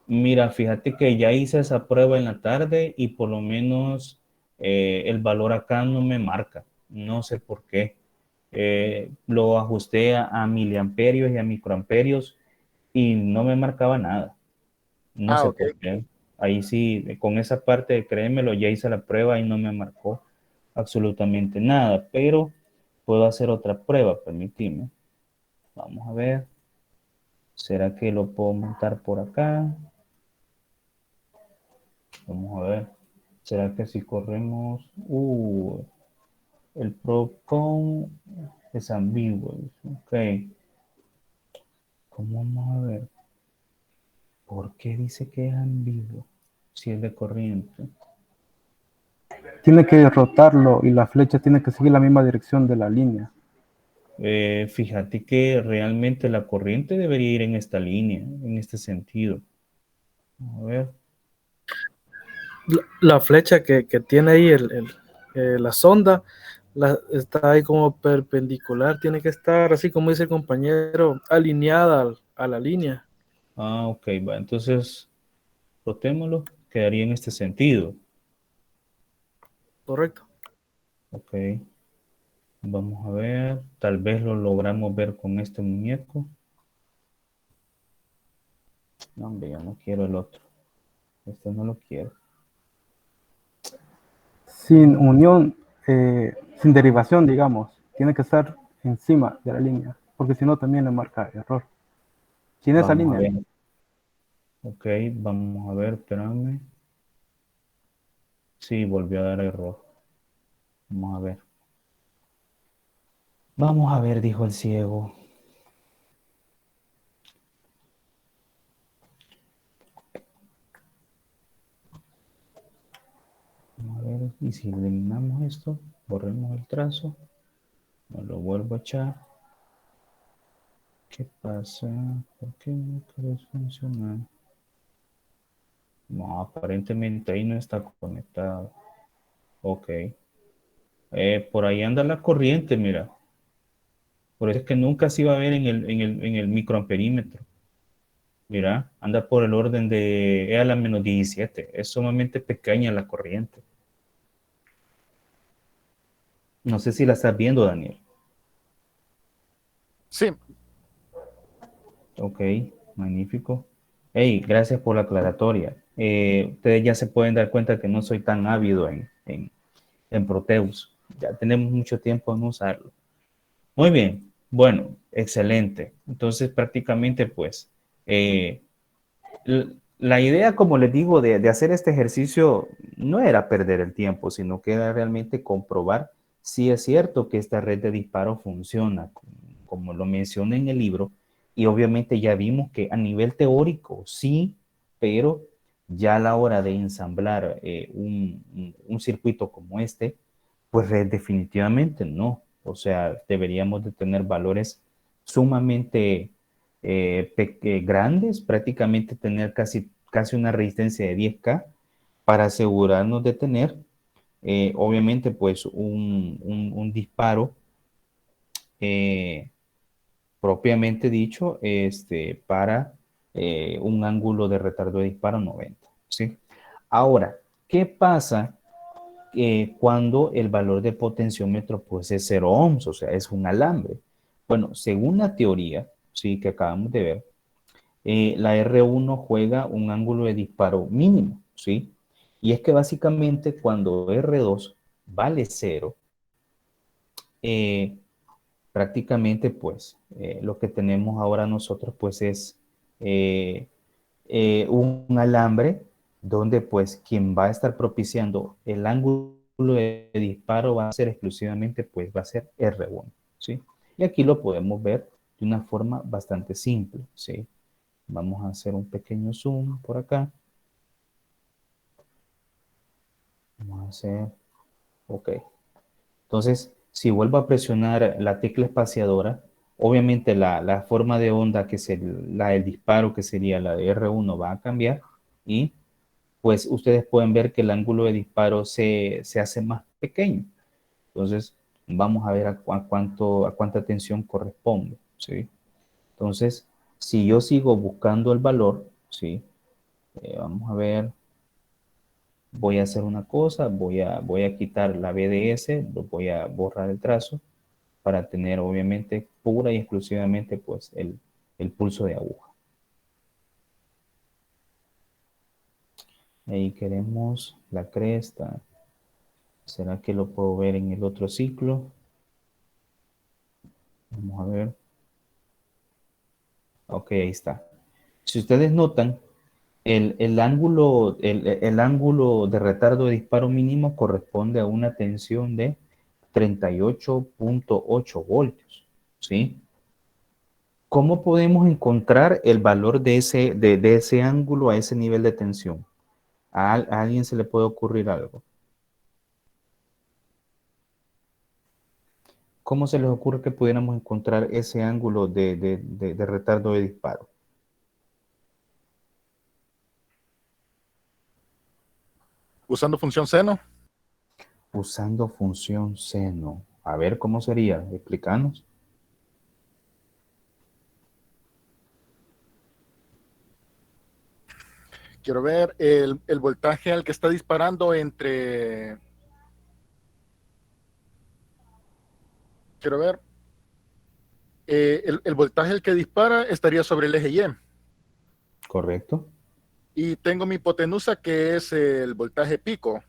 mira, fíjate que ya hice esa prueba en la tarde y por lo menos el valor acá no me marca, no sé por qué. Lo ajusté a miliamperios y a microamperios y no me marcaba nada. No Ah, sé ok. por qué. Ahí sí, con esa parte, créemelo, ya hice la prueba y no me marcó absolutamente nada, pero puedo hacer otra prueba, permíteme. Vamos a ver. ¿Será que lo puedo montar por acá? Vamos a ver. ¿Será que si corremos? El Procon es ambiguo. Ok. ¿Cómo vamos a ver? ¿Por qué dice que es ambiguo? Si es de corriente. Tiene que rotarlo y la flecha tiene que seguir la misma dirección de la línea. Fíjate que realmente la corriente debería ir en esta línea, en este sentido. A ver. La flecha que tiene ahí la sonda está ahí como perpendicular, tiene que estar así como dice el compañero, alineada a la línea. Ah, ok, va. Entonces, rotémoslo. Quedaría en este sentido. Correcto. Ok. Vamos a ver. Tal vez lo logramos ver con este muñeco. No, hombre, yo no quiero el otro. Este no lo quiero. Sin unión, sin derivación, digamos. Tiene que estar encima de la línea, porque si no también le marca error. Si en esa Vamos a línea, ver. Ok, vamos a ver, espérame. Sí, volvió a dar error. Vamos a ver. Vamos a ver, dijo el ciego. Vamos a ver, y si eliminamos esto, borremos el trazo, me lo vuelvo a echar. ¿Qué pasa? ¿Por qué no quiere funcionar? No, aparentemente ahí no está conectado. Ok. Por ahí anda la corriente, mira. Por eso es que nunca se iba a ver en el microamperímetro. Mira, anda por el orden de E a la menos 17. Es sumamente pequeña la corriente. No sé si la estás viendo, Daniel. Sí, Ok, magnífico. Hey, gracias por la aclaratoria. Ustedes ya se pueden dar cuenta que no soy tan ávido en Proteus. Ya tenemos mucho tiempo en usarlo. Muy bien, bueno, excelente. Entonces, prácticamente, pues, eh, la idea, como les digo, de hacer este ejercicio no era perder el tiempo, sino que era realmente comprobar si es cierto que esta red de disparo funciona, como lo mencioné en el libro, y obviamente ya vimos que a nivel teórico sí, pero ya a la hora de ensamblar un circuito como este, pues definitivamente no. O sea, deberíamos de tener valores sumamente grandes, prácticamente tener casi una resistencia de 10K para asegurarnos de tener, obviamente, pues un disparo eh, propiamente dicho para un ángulo de retardo de disparo 90. ¿Sí? Ahora, ¿qué pasa cuando el valor de potenciómetro pues es 0 ohms, o sea, es un alambre? Bueno, según la teoría, sí, que acabamos de ver, la R1 juega un ángulo de disparo mínimo, ¿sí? Y es que básicamente cuando R2 vale 0, eh, prácticamente pues lo que tenemos ahora nosotros pues es eh, un alambre donde pues quien va a estar propiciando el ángulo de disparo va a ser exclusivamente pues va a ser R1, ¿sí? Y aquí lo podemos ver de una forma bastante simple, ¿sí? Vamos a hacer un pequeño zoom por acá. Vamos a hacer, ok. Entonces, si vuelvo a presionar la tecla espaciadora, obviamente la forma de onda que es la del disparo, que sería la de R1, va a cambiar y pues ustedes pueden ver que el ángulo de disparo se hace más pequeño. Entonces, vamos a ver a cuánta tensión corresponde, ¿sí? Entonces, si yo sigo buscando el valor, ¿sí? Vamos a ver, voy a hacer una cosa, voy a quitar la BDS, voy a borrar el trazo para tener obviamente pura y exclusivamente pues el pulso de aguja. Ahí queremos la cresta. ¿Será que lo puedo ver en el otro ciclo? Vamos a ver. Ok, ahí está. Si ustedes notan, el ángulo de retardo de disparo mínimo corresponde a una tensión de 38.8 voltios, ¿sí? ¿Cómo podemos encontrar el valor de ese ángulo a ese nivel de tensión? ¿A alguien se le puede ocurrir algo? ¿Cómo se les ocurre que pudiéramos encontrar ese ángulo de retardo de disparo? usando función seno. Usando función seno. A ver, ¿cómo sería? Explícanos. Quiero ver el voltaje al que está disparando entre... Quiero ver. El voltaje al que dispara estaría sobre el eje Y. ¿Correcto? Y tengo mi hipotenusa que es el voltaje pico.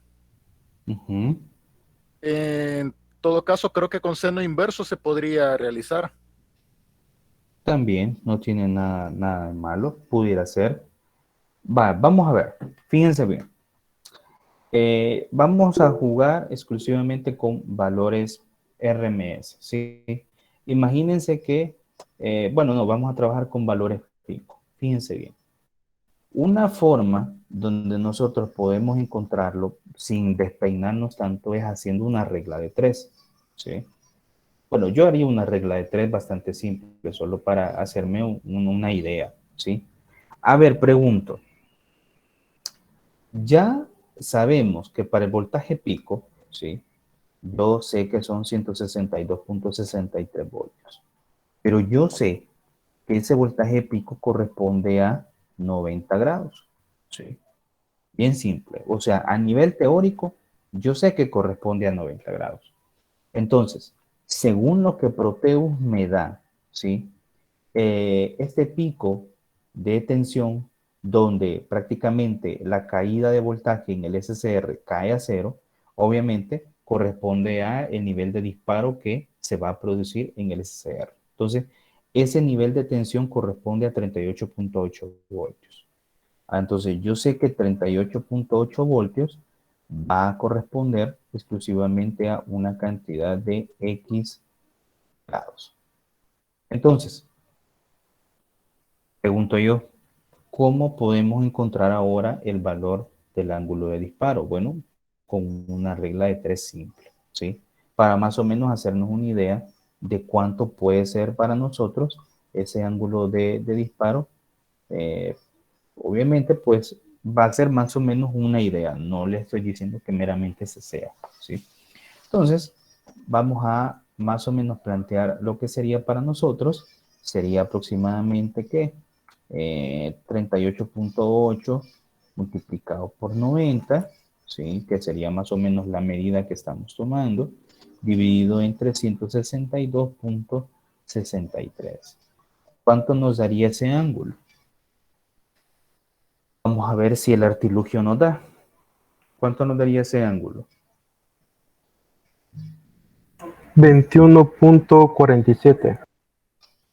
Ujú. todo caso, creo que con seno inverso se podría realizar. También no tiene nada de malo, pudiera ser. Vamos a ver, fíjense bien. Vamos a jugar exclusivamente con valores RMS, ¿sí? Imagínense que, bueno, no, vamos a trabajar con valores pico. Fíjense bien. Una forma donde nosotros podemos encontrarlo sin despeinarnos tanto es haciendo una regla de 3, ¿sí? Bueno, yo haría una regla de 3 bastante simple, solo para hacerme una idea, ¿sí? A ver, pregunto. Ya sabemos que para el voltaje pico, ¿sí? Yo sé que son 162.63 voltios, pero yo sé que ese voltaje pico corresponde a 90 grados, ¿sí? Bien simple. O sea, a nivel teórico, yo sé que corresponde a 90 grados. Entonces, según lo que Proteus me da, ¿sí? Este pico de tensión, donde prácticamente la caída de voltaje en el SCR cae a cero, obviamente corresponde a el nivel de disparo que se va a producir en el SCR. Entonces, ese nivel de tensión corresponde a 38.8 voltios. Entonces, yo sé que 38.8 voltios va a corresponder exclusivamente a una cantidad de X grados. Entonces, pregunto yo, ¿cómo podemos encontrar ahora el valor del ángulo de disparo? Bueno, con una regla de 3 simple, ¿sí? Para más o menos hacernos una idea de cuánto puede ser para nosotros ese ángulo de disparo. eh, Obviamente, pues va a ser más o menos una idea. No le estoy diciendo que meramente se sea, ¿sí? Entonces, vamos a más o menos plantear lo que sería para nosotros. Sería aproximadamente, ¿qué? 38.8 multiplicado por 90, ¿sí? Que sería más o menos la medida que estamos tomando, dividido entre 162.63. ¿Cuánto nos daría ese ángulo? Vamos a ver si el artilugio nos da. ¿Cuánto nos daría ese ángulo? 21.47.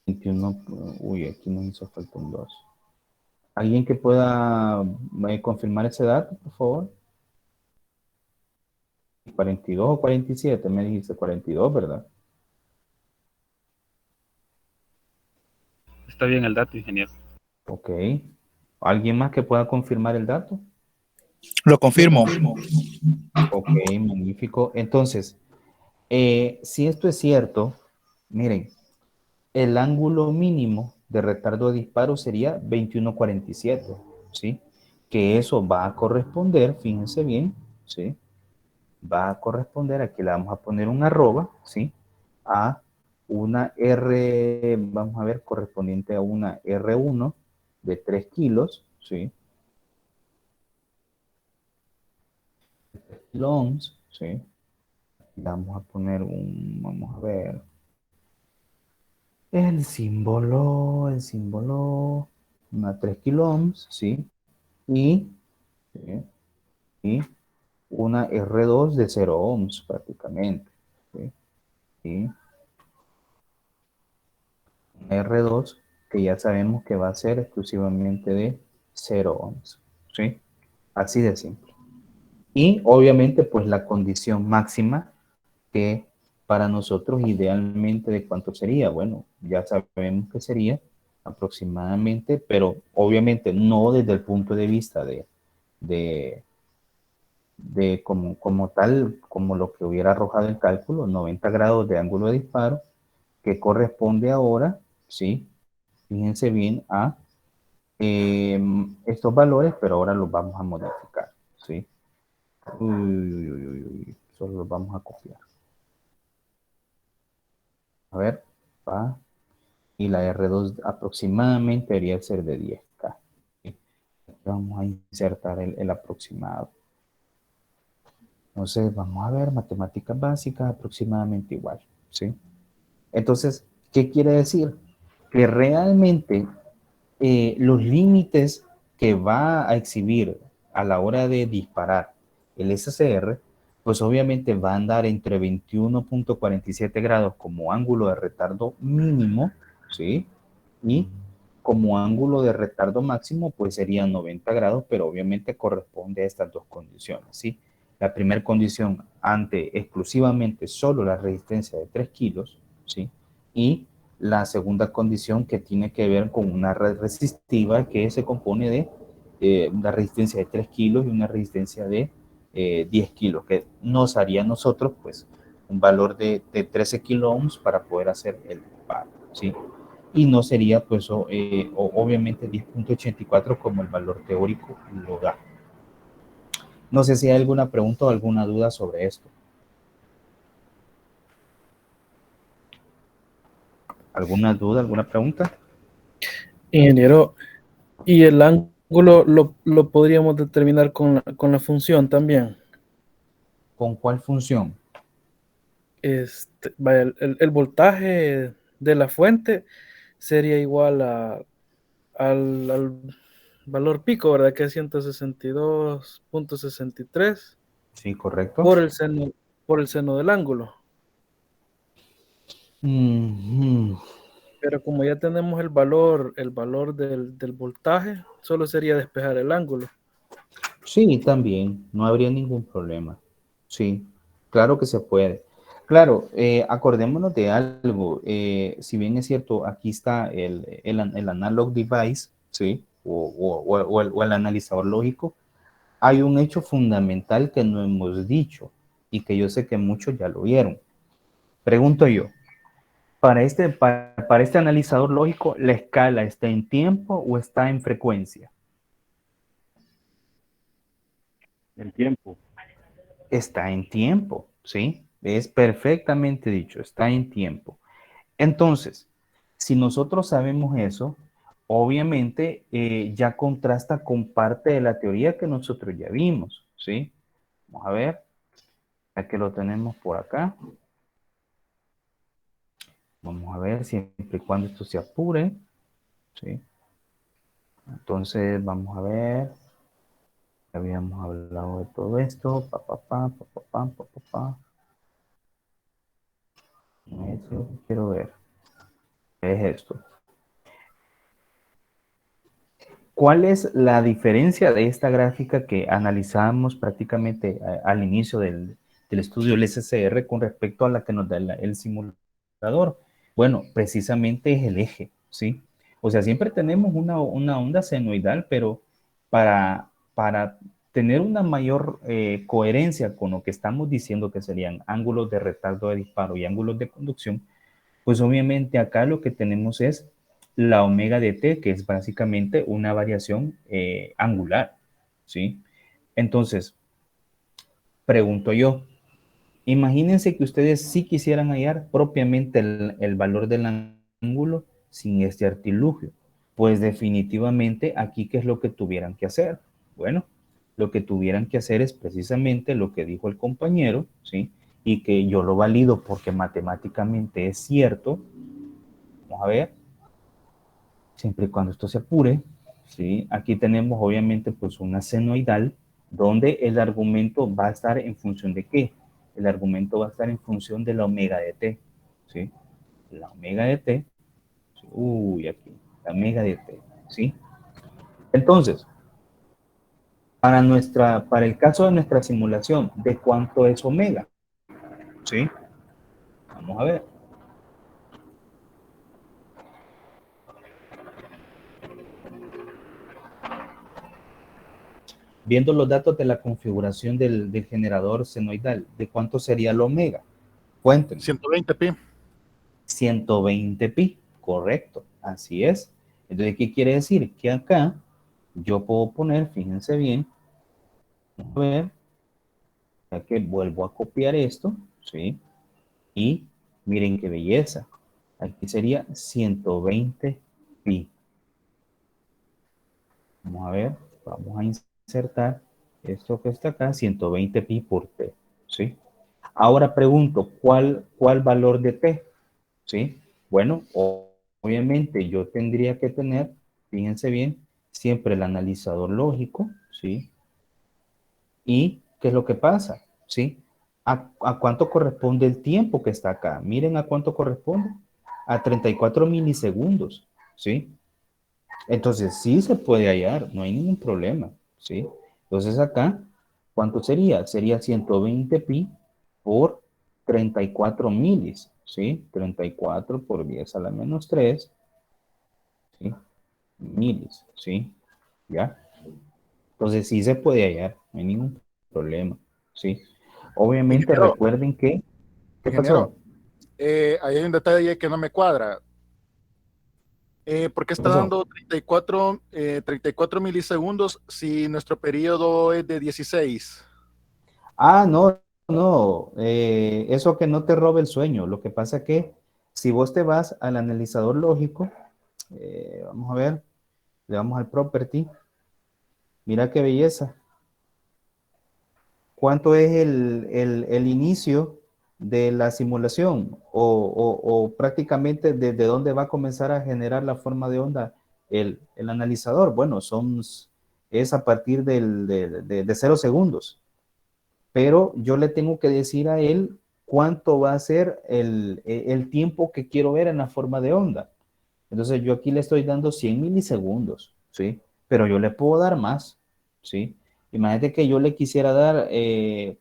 21. Uy, aquí nos hizo falta un 2. ¿Alguien que pueda confirmar ese dato, por favor? 42 o 47, me dijiste 42, ¿verdad? Está bien el dato, ingeniero. Ok. ¿Alguien más que pueda confirmar el dato? Lo confirmo. Ok, magnífico. Entonces, si esto es cierto, miren, el ángulo mínimo de retardo de disparo sería 21.47, ¿sí? Que eso va a corresponder, fíjense bien, ¿sí? Va a corresponder, aquí le vamos a poner un arroba, ¿sí? A una R, vamos a ver, correspondiente a una R1 de 3 kilos, ¿sí? Kiloohms, ¿sí? Vamos a poner vamos a ver, el símbolo, una 3 kiloohms, ¿sí? Y, ¿sí? Y una R2 de 0 ohms prácticamente, ¿sí? Y una R2 que ya sabemos que va a ser exclusivamente de 0 ohms, ¿sí? Así de simple. Y obviamente pues la condición máxima que para nosotros idealmente de cuánto sería. Bueno, ya sabemos que sería aproximadamente, pero obviamente no desde el punto de vista de, de como tal, como lo que hubiera arrojado el cálculo, 90 grados de ángulo de disparo, que corresponde ahora, ¿sí? Fíjense bien a estos valores, pero ahora los vamos a modificar, ¿sí? Solo los vamos a copiar. A ver, va. Y la R2 aproximadamente debería ser de 10K. ¿Sí? Vamos a insertar el aproximado. Entonces, vamos a ver, matemáticas básicas, aproximadamente igual, ¿sí? Entonces, ¿qué quiere decir? Que realmente los límites que va a exhibir a la hora de disparar el SCR, pues obviamente va a andar entre 21.47 grados como ángulo de retardo mínimo, ¿sí? Y como ángulo de retardo máximo, pues serían 90 grados, pero obviamente corresponde a estas dos condiciones, ¿sí? La primera condición ante exclusivamente solo la resistencia de 3 kilos, ¿sí? Y la segunda condición que tiene que ver con una red resistiva que se compone de una resistencia de 3 kilos y una resistencia de 10 kilos, que nos haría a nosotros, pues, un valor de 13 kilo ohms para poder hacer el disparo, ¿sí? Y no sería, pues, obviamente 10.84 como el valor teórico lo da. No sé si hay alguna pregunta o alguna duda sobre esto. ¿Alguna duda, alguna pregunta? Ingeniero, y el ángulo lo podríamos determinar con la función también. ¿Con cuál función? Vaya, el voltaje de la fuente sería igual al valor pico, ¿verdad? Que es 162.63 Sí, correcto. por por el seno del ángulo. Mm-hmm. Pero como ya tenemos el valor del voltaje, solo sería despejar el ángulo. Sí, también, no habría ningún problema. Sí, claro que se puede. Claro, acordémonos de algo. Si bien es cierto, aquí está el analog device, ¿sí? O el analizador lógico, hay un hecho fundamental que no hemos dicho y que yo sé que muchos ya lo vieron. Pregunto yo, para este analizador lógico, ¿la escala está en tiempo o está en frecuencia? El tiempo. Está en tiempo, ¿sí? Es perfectamente dicho, está en tiempo. Entonces, si nosotros sabemos eso, obviamente ya contrasta con parte de la teoría que nosotros ya vimos, ¿sí? Vamos a ver, ya que lo tenemos por acá. Vamos a ver siempre y cuando esto se apure, ¿sí? Entonces, vamos a ver. Ya habíamos hablado de todo esto. Eso quiero ver. ¿Qué es esto? ¿Cuál es la diferencia de esta gráfica que analizamos prácticamente al inicio del estudio del SCR con respecto a la que nos da el simulador? Bueno, precisamente es el eje, ¿sí? O sea, siempre tenemos una onda senoidal, pero para tener una mayor coherencia con lo que estamos diciendo que serían ángulos de retardo de disparo y ángulos de conducción, pues obviamente acá lo que tenemos es la omega de t, que es básicamente una variación angular, ¿sí? Entonces, pregunto yo, imagínense que ustedes sí quisieran hallar propiamente el valor del ángulo sin este artilugio. Pues definitivamente aquí, ¿qué es lo que tuvieran que hacer? Bueno, lo que tuvieran que hacer es precisamente lo que dijo el compañero, ¿sí? Y que yo lo valido porque matemáticamente es cierto. Vamos a ver, siempre y cuando esto se apure, ¿sí? Aquí tenemos obviamente pues una senoidal donde el argumento va a estar en función de ¿qué? El argumento va a estar en función de la omega de t, ¿sí? La omega de t, uy, aquí, la omega de t, ¿sí? Entonces, para el caso de nuestra simulación, ¿de cuánto es omega? ¿Sí? Vamos a ver. Viendo los datos de la configuración del generador senoidal, ¿de cuánto sería la omega? Cuéntenme. 120 pi. 120 pi, correcto, así es. Entonces, ¿qué quiere decir? Que acá yo puedo poner, fíjense bien, a ver, ya que vuelvo a copiar esto, ¿sí? Y miren qué belleza. Aquí sería 120 pi. Vamos a ver, vamos a insertar esto que está acá, 120 pi por t, ¿sí? Ahora pregunto, ¿cuál valor de t? ¿Sí? Bueno, obviamente yo tendría que tener, fíjense bien, siempre el analizador lógico, ¿sí? ¿Y qué es lo que pasa? ¿Sí? ¿A cuánto corresponde el tiempo que está acá? Miren a cuánto corresponde. A 34 milisegundos, ¿sí? Entonces, sí se puede hallar, no hay ningún problema, ¿sí? Entonces acá, ¿cuánto sería? Sería 120 pi por 34 milis, ¿sí? 34 por 10 a la menos 3, ¿sí? Milis, ¿sí? ¿Ya? Entonces, sí se puede hallar, no hay ningún problema, ¿sí? Obviamente, Ingeniero, recuerden que... ¿Qué ingeniero, pasó? ahí hay un detalle que no me cuadra. ¿Por qué ¿Qué está pasó? dando 34 milisegundos si nuestro periodo es de 16? Ah, no, no, eso que no te robe el sueño. Lo que pasa que si vos te vas al analizador lógico, vamos a ver, le vamos al property, mira qué belleza. ¿Cuánto es el inicio de la simulación? O prácticamente desde dónde va a comenzar a generar la forma de onda el analizador. Bueno, es a partir de 0 segundos. Pero yo le tengo que decir a él cuánto va a ser el tiempo que quiero ver en la forma de onda. Entonces yo aquí le estoy dando 100 milisegundos, ¿sí? Pero yo le puedo dar más, ¿sí? Imagínate que yo le quisiera dar,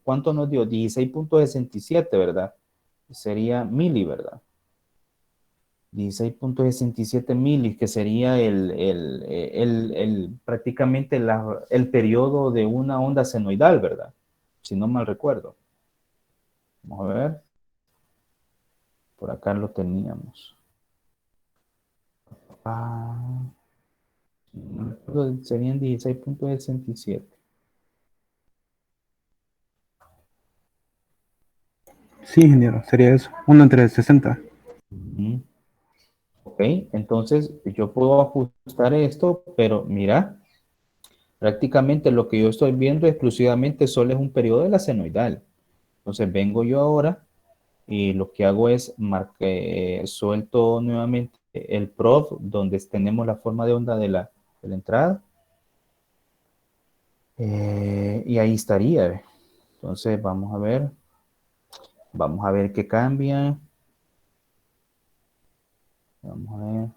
¿cuánto nos dio? 16.67, ¿verdad? Sería mili, ¿verdad? 16.67 milis, que sería prácticamente el periodo de una onda senoidal, ¿verdad? Si no mal recuerdo. Vamos a ver. Por acá lo teníamos. Ah, serían 16.67. Sí, ingeniero, sería eso. Uno entre 60. Ujú. Ok, entonces yo puedo ajustar esto, pero mira, prácticamente lo que yo estoy viendo exclusivamente solo es un periodo de la senoidal. Entonces vengo yo ahora y lo que hago es suelto nuevamente el prop donde tenemos la forma de onda de la entrada. Y ahí estaría. Entonces vamos a ver. Vamos a ver qué cambia. Vamos a ver.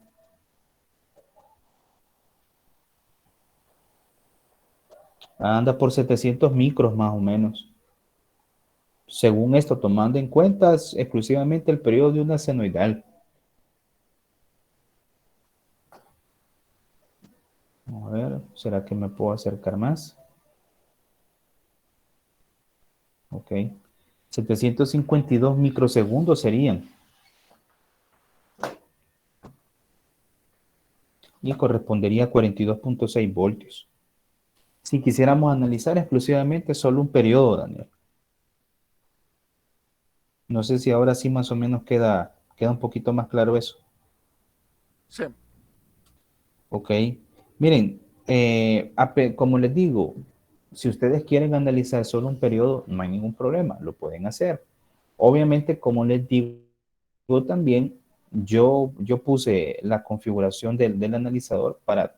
Anda por 700 micros más o menos. Según esto, tomando en cuenta exclusivamente el periodo de una senoidal. Vamos a ver, ¿será que me puedo acercar más? Ok. 752 microsegundos serían. Y correspondería a 42.6 voltios. Si quisiéramos analizar exclusivamente solo un periodo, Daniel. No sé si ahora sí más o menos queda un poquito más claro eso. Sí. Ok. Miren, como les digo, si ustedes quieren analizar solo un periodo, no hay ningún problema, lo pueden hacer. Obviamente, como les digo también, yo puse la configuración del analizador para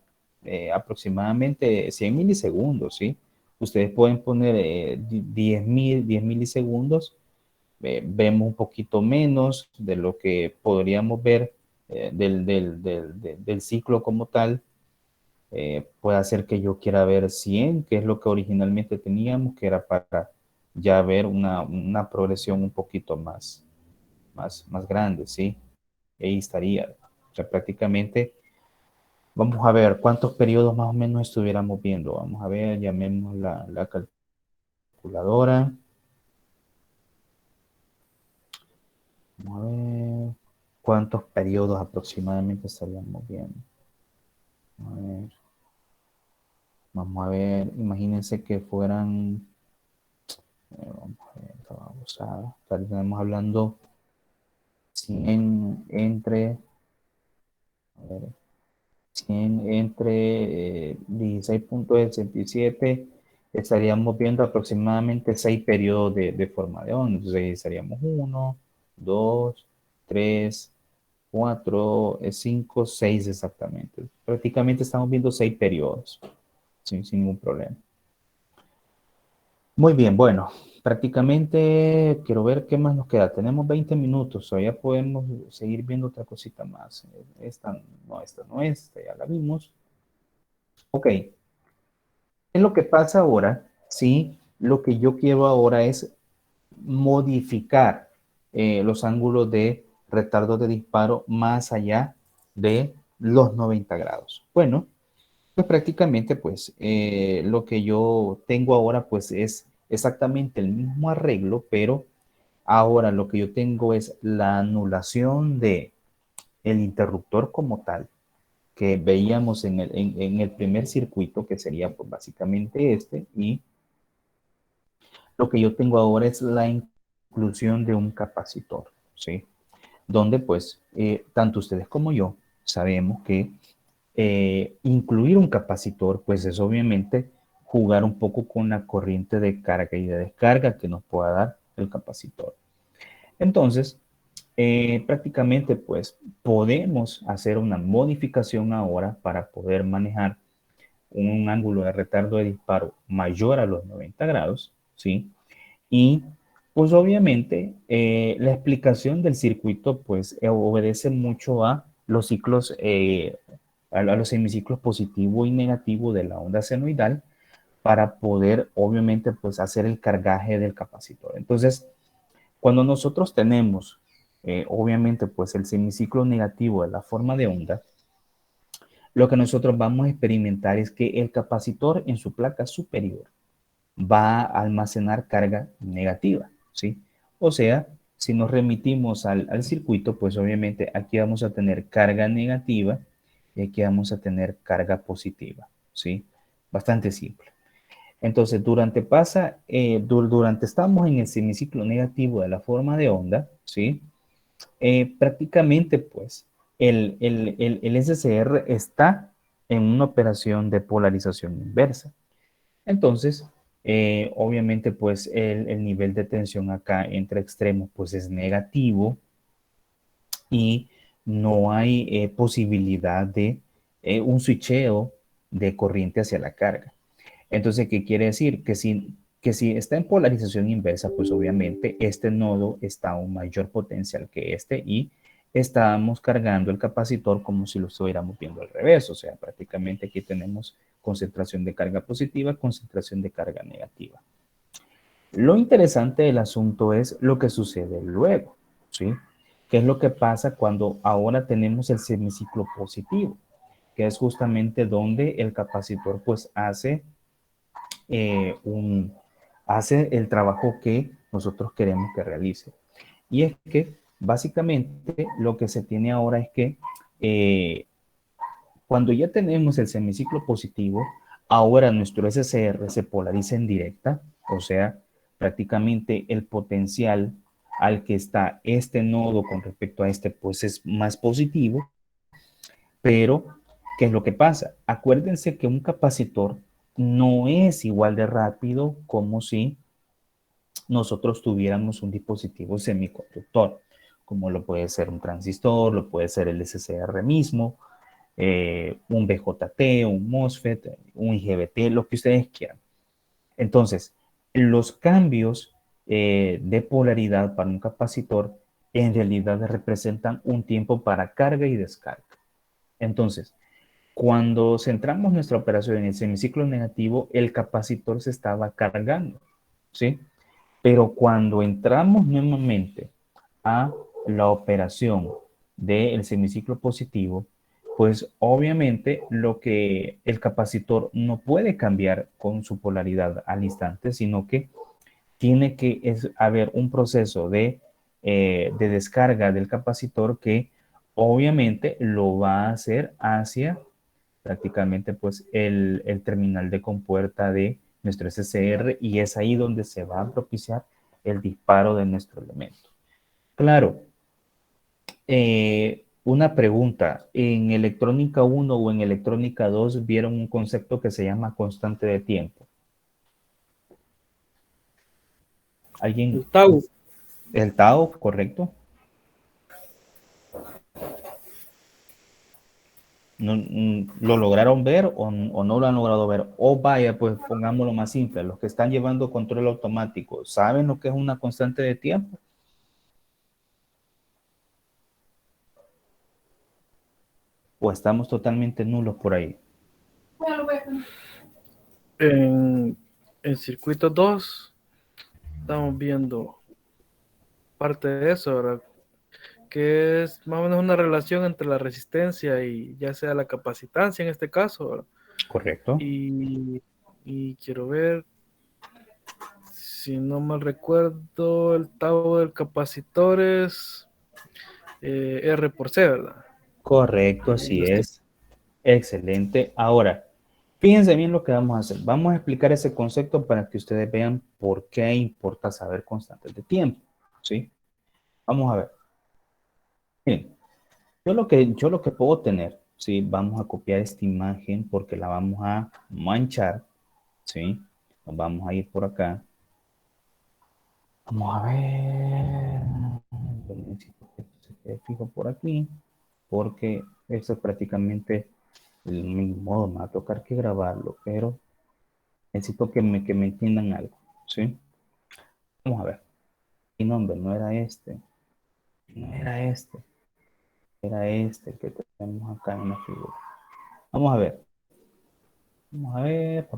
aproximadamente 100 milisegundos, ¿sí? Ustedes pueden poner 10 milisegundos, vemos un poquito menos de lo que podríamos ver del ciclo como tal. Puede hacer que yo quiera ver 100, que es lo que originalmente teníamos, que era para ya ver una progresión un poquito más grande, ¿sí? Ahí estaría. O sea, prácticamente, vamos a ver cuántos periodos más o menos estuviéramos viendo. Vamos a ver, llamemos la calculadora. Vamos a ver cuántos periodos aproximadamente estaríamos viendo. A ver, vamos a ver, imagínense que fueran, vamos a ver, estaríamos hablando 100 entre, a ver, 100 entre 16.67, estaríamos viendo aproximadamente 6 periodos de forma de onda. Entonces estaríamos 1, 2, 3, 4, 5, 6 exactamente. Prácticamente estamos viendo 6 periodos, sin ningún problema. Muy bien, bueno, prácticamente quiero ver qué más nos queda. Tenemos 20 minutos, todavía podemos seguir viendo otra cosita más. Esta no, esta ya la vimos. Ok, ¿qué es lo que pasa ahora? Sí, lo que yo quiero ahora es modificar los ángulos de retardo de disparo más allá de los 90 grados. Bueno, pues prácticamente pues lo que yo tengo ahora pues es exactamente el mismo arreglo, pero ahora lo que yo tengo es la anulación de el interruptor como tal que veíamos en el primer circuito, que sería pues básicamente este, y lo que yo tengo ahora es la inclusión de un capacitor, ¿sí? Donde pues tanto ustedes como yo sabemos que incluir un capacitor pues es obviamente jugar un poco con la corriente de carga y de descarga que nos pueda dar el capacitor. Entonces, prácticamente pues podemos hacer una modificación ahora para poder manejar un ángulo de retardo de disparo mayor a los 90 grados, ¿sí? Y pues obviamente la explicación del circuito pues obedece mucho a los ciclos, a los hemiciclos positivo y negativo de la onda senoidal para poder obviamente pues hacer el cargaje del capacitor. Entonces, cuando nosotros tenemos obviamente pues el semiciclo negativo de la forma de onda, lo que nosotros vamos a experimentar es que el capacitor en su placa superior va a almacenar carga negativa, ¿sí? O sea, si nos remitimos al circuito, pues obviamente aquí vamos a tener carga negativa y aquí vamos a tener carga positiva, ¿sí? Bastante simple. Entonces, durante estamos en el semiciclo negativo de la forma de onda, ¿sí? Prácticamente, pues, el SCR está en una operación de polarización inversa. Entonces, obviamente, pues, el nivel de tensión acá entre extremos, pues, es negativo y no hay posibilidad de un switcheo de corriente hacia la carga. Entonces, ¿qué quiere decir? Que si está en polarización inversa, pues obviamente este nodo está a un mayor potencial que este y estamos cargando el capacitor como si lo estuviéramos viendo al revés. O sea, prácticamente aquí tenemos concentración de carga positiva, concentración de carga negativa. Lo interesante del asunto es lo que sucede luego, ¿sí? ¿Qué es lo que pasa cuando ahora tenemos el semiciclo positivo? Que es justamente donde el capacitor pues hace el trabajo que nosotros queremos que realice. Y es que básicamente lo que se tiene ahora es que cuando ya tenemos el semiciclo positivo, ahora nuestro SCR se polariza en directa, o sea, prácticamente el potencial al que está este nodo con respecto a este, pues es más positivo, pero ¿qué es lo que pasa? Acuérdense que un capacitor no es igual de rápido como si nosotros tuviéramos un dispositivo semiconductor, como lo puede ser un transistor, lo puede ser el SCR mismo, un BJT, un MOSFET, un IGBT, lo que ustedes quieran. Entonces, los cambios de polaridad para un capacitor en realidad representan un tiempo para carga y descarga. Entonces, cuando centramos nuestra operación en el semiciclo negativo, el capacitor se estaba cargando, ¿sí? Pero cuando entramos nuevamente a la operación del semiciclo positivo, pues obviamente lo que el capacitor no puede cambiar con su polaridad al instante, sino que tiene que haber un proceso de descarga del capacitor que obviamente lo va a hacer hacia prácticamente pues el terminal de compuerta de nuestro SCR y es ahí donde se va a propiciar el disparo de nuestro elemento. Claro, una pregunta, ¿en electrónica 1 o en electrónica 2 vieron un concepto que se llama constante de tiempo? ¿Alguien? El tau. ¿El tau, correcto? ¿Lo lograron ver o no lo han logrado ver? O vaya, pues pongámoslo más simple. Los que están llevando control automático, ¿saben lo que es una constante de tiempo? ¿O estamos totalmente nulos por ahí? En circuito 2 estamos viendo parte de eso, ¿verdad? Que es más o menos una relación entre la resistencia y ya sea la capacitancia en este caso, ¿verdad? Correcto. Y quiero ver, si no mal recuerdo, el tau del capacitor es R por C, ¿verdad? Correcto, así es. Excelente. Ahora, fíjense bien lo que vamos a hacer. Vamos a explicar ese concepto para que ustedes vean por qué importa saber constantes de tiempo. ¿Sí? Vamos a ver. Miren, yo lo que puedo tener, ¿sí? Vamos a copiar esta imagen porque la vamos a manchar, ¿sí? Nos vamos a ir por acá. Vamos a ver. Necesito que se quede fijo por aquí porque eso es prácticamente el mismo modo. Me va a tocar que grabarlo, pero necesito que me entiendan algo, ¿sí? Vamos a ver. Mi nombre no era este. No era este. Era este que tenemos acá en la figura. Vamos a ver. Vamos a ver.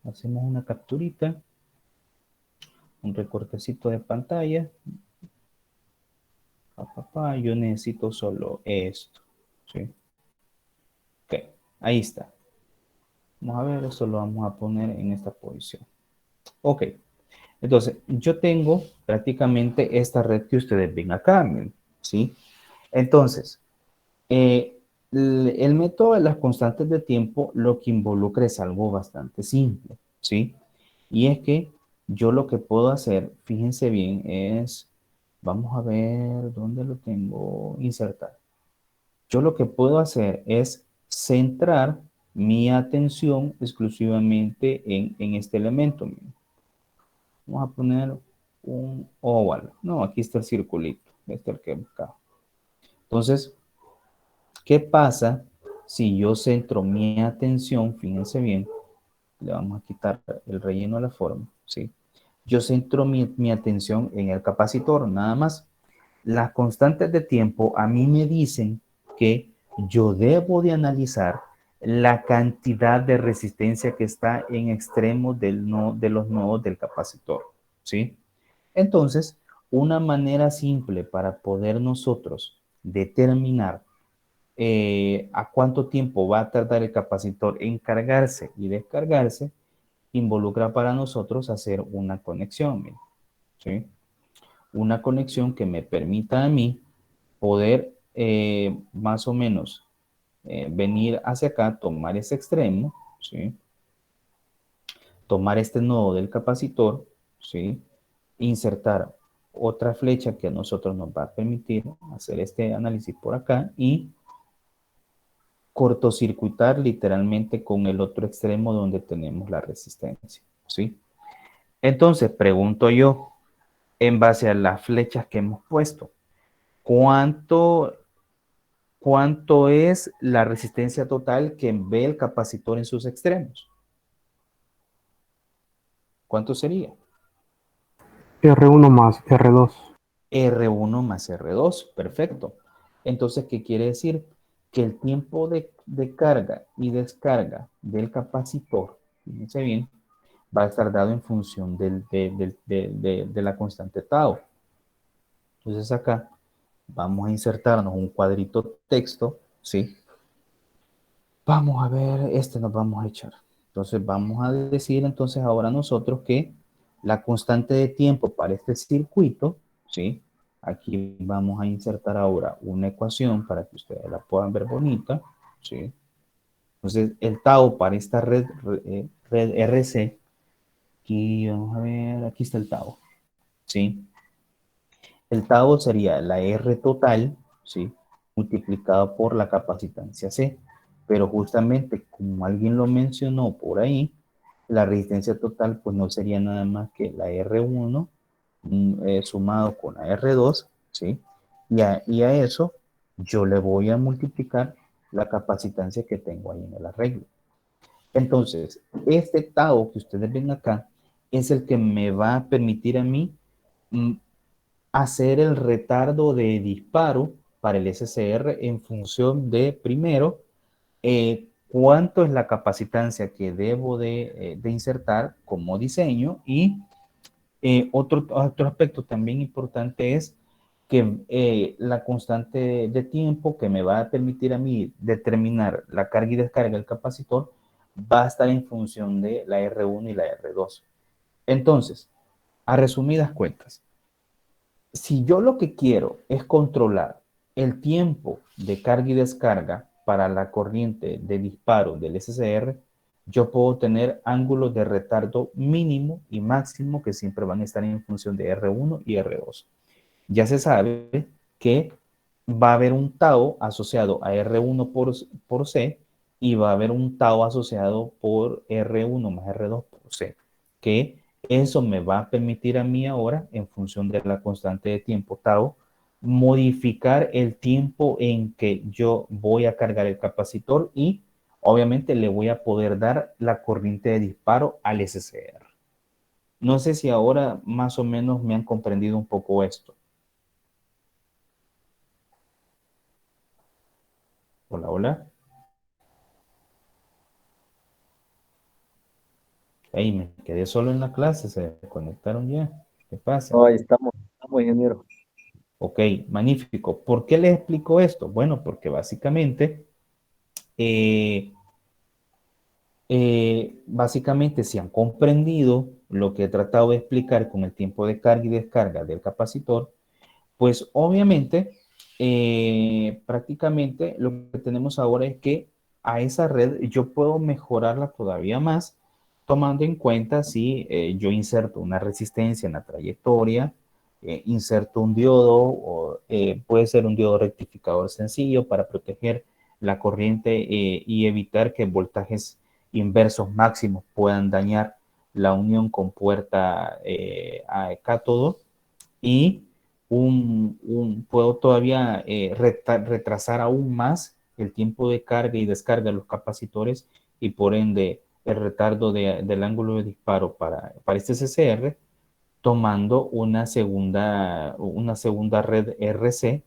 Hacemos una capturita. Un recortecito de pantalla. Yo necesito solo esto. ¿Sí? Ok. Ahí está. Vamos a ver. Esto lo vamos a poner en esta posición. Ok. Entonces, yo tengo prácticamente esta red que ustedes ven acá, ¿sí? Entonces, el método de las constantes de tiempo lo que involucra es algo bastante simple, ¿sí? Y es que yo lo que puedo hacer, fíjense bien, es, vamos a ver dónde lo tengo, insertar. Yo lo que puedo hacer es centrar mi atención exclusivamente en este elemento. Vamos a poner un óvalo. No, aquí está el circulito. Este es el que he buscado. Entonces, ¿qué pasa si yo centro mi atención? Fíjense bien, le vamos a quitar el relleno a la forma, ¿sí? Yo centro mi atención en el capacitor, nada más. Las constantes de tiempo a mí me dicen que yo debo de analizar la cantidad de resistencia que está en extremos de los nodos del capacitor, ¿sí? Entonces, una manera simple para poder nosotros determinar a cuánto tiempo va a tardar el capacitor en cargarse y descargarse, involucra para nosotros hacer una conexión, ¿sí? Una conexión que me permita a mí poder más o menos venir hacia acá, tomar ese extremo, ¿sí? Tomar este nodo del capacitor, ¿sí? Insertar otra flecha que a nosotros nos va a permitir hacer este análisis por acá y cortocircuitar literalmente con el otro extremo donde tenemos la resistencia, ¿sí? Entonces, pregunto yo, en base a las flechas que hemos puesto, ¿cuánto es la resistencia total que ve el capacitor en sus extremos? ¿Cuánto sería? R1 más R2. R1 más R2, perfecto. Entonces, ¿qué quiere decir? Que el tiempo de carga y descarga del capacitor, fíjense bien, va a estar dado en función de la constante tau. Entonces acá vamos a insertarnos un cuadrito texto, ¿sí? Vamos a ver, este nos vamos a echar. Entonces vamos a decir entonces ahora nosotros que la constante de tiempo para este circuito, ¿sí? Aquí vamos a insertar ahora una ecuación para que ustedes la puedan ver bonita, ¿sí? Entonces el tau para esta red RC, aquí vamos a ver, aquí está el tau, ¿sí? El tau sería la R total, ¿sí? Multiplicado por la capacitancia C. Pero justamente, como alguien lo mencionó por ahí, la resistencia total pues no sería nada más que la R1 sumado con la R2, ¿sí? Y a eso yo le voy a multiplicar la capacitancia que tengo ahí en el arreglo. Entonces, este tau que ustedes ven acá es el que me va a permitir a mí hacer el retardo de disparo para el SCR en función de, primero, cuánto es la capacitancia que debo de insertar como diseño, y otro aspecto también importante es que la constante de tiempo que me va a permitir a mí determinar la carga y descarga del capacitor va a estar en función de la R1 y la R2. Entonces, a resumidas cuentas, si yo lo que quiero es controlar el tiempo de carga y descarga para la corriente de disparo del SCR, yo puedo tener ángulos de retardo mínimo y máximo que siempre van a estar en función de R1 y R2. Ya se sabe que va a haber un tau asociado a R1 por C, y va a haber un tau asociado por R1 más R2 por C, que eso me va a permitir a mí ahora, en función de la constante de tiempo tau, modificar el tiempo en que yo voy a cargar el capacitor, y obviamente le voy a poder dar la corriente de disparo al SCR. No sé si ahora más o menos me han comprendido un poco esto. Hola, hola. Hey, me quedé solo en la clase, se conectaron ya. ¿Qué pasa? No, ahí estamos, ingeniero. Ok, magnífico. ¿Por qué les explico esto? Bueno, porque básicamente si han comprendido lo que he tratado de explicar con el tiempo de carga y descarga del capacitor, pues obviamente, prácticamente lo que tenemos ahora es que a esa red yo puedo mejorarla todavía más, tomando en cuenta si yo inserto una resistencia en la trayectoria, inserto un diodo, o puede ser un diodo rectificador sencillo para proteger la corriente y evitar que voltajes inversos máximos puedan dañar la unión con puerta a cátodo, y puedo todavía retrasar aún más el tiempo de carga y descarga de los capacitores, y por ende el retardo del ángulo de disparo para este CCR, tomando una segunda red RC,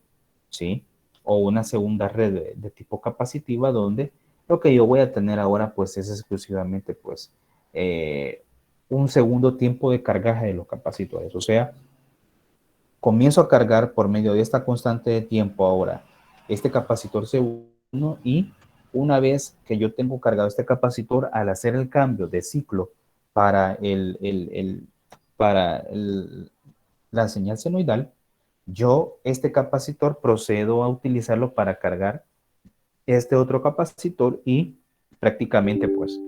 ¿sí? O una segunda red de tipo capacitiva, donde lo que yo voy a tener ahora pues es exclusivamente pues un segundo tiempo de cargaje de los capacitores. O sea, comienzo a cargar por medio de esta constante de tiempo ahora este capacitor C1, y una vez que yo tengo cargado este capacitor, al hacer el cambio de ciclo para la señal senoidal, yo este capacitor procedo a utilizarlo para cargar este otro capacitor, y prácticamente pues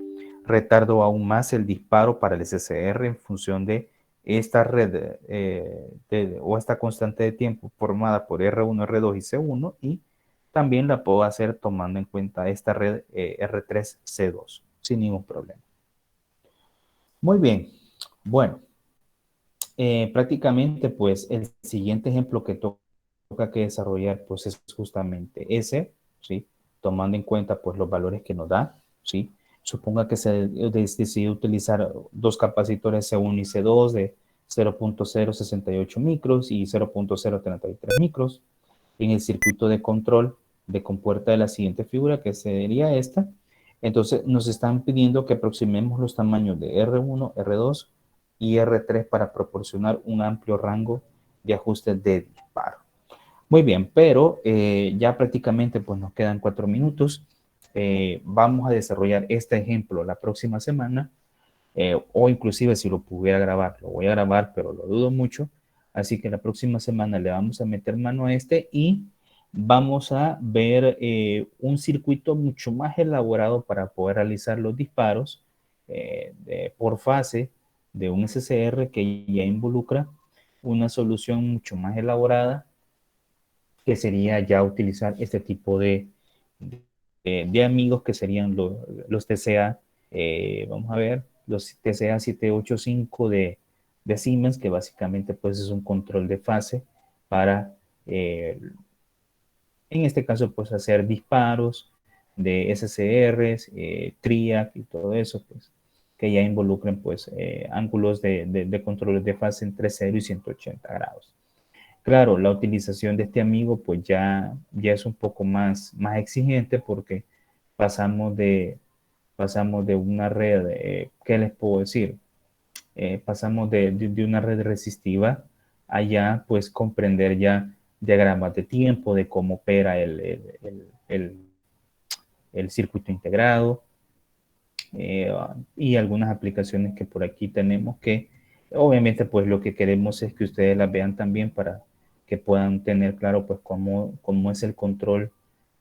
retardo aún más el disparo para el SCR en función de esta red o esta constante de tiempo formada por R1, R2 y C1, y también la puedo hacer tomando en cuenta esta red R3, C2 sin ningún problema. Muy bien, bueno, prácticamente pues el siguiente ejemplo que toca que desarrollar pues es justamente ese, ¿sí? Tomando en cuenta pues los valores que nos da, ¿sí? Suponga que se decide utilizar dos capacitores C1 y C2 de 0.068 micros y 0.033 micros en el circuito de control de compuerta de la siguiente figura, que sería esta. Entonces nos están pidiendo que aproximemos los tamaños de R1, R2 y R3 para proporcionar un amplio rango de ajuste de disparo. Muy bien, pero ya prácticamente pues nos quedan 4 minutos. Vamos a desarrollar este ejemplo la próxima semana, o inclusive si lo pudiera grabar, lo voy a grabar, pero lo dudo mucho. Así que la próxima semana le vamos a meter mano a este, y vamos a ver un circuito mucho más elaborado para poder realizar los disparos por fase de un SCR, que ya involucra una solución mucho más elaborada, que sería ya utilizar este tipo de amigos, que serían los TCA, vamos a ver, los TCA 785 de Siemens, que básicamente pues es un control de fase para, en este caso, pues hacer disparos de SCRs, TRIAC y todo eso, pues, que ya involucren pues ángulos de control de fase entre 0 y 180 grados. Claro, la utilización de este amigo pues ya es un poco más exigente porque pasamos de una red, ¿qué les puedo decir? Pasamos de una red resistiva a ya pues comprender ya diagramas de tiempo, de cómo opera el circuito integrado, y algunas aplicaciones que por aquí tenemos que obviamente pues lo que queremos es que ustedes las vean también para que puedan tener claro pues cómo es el control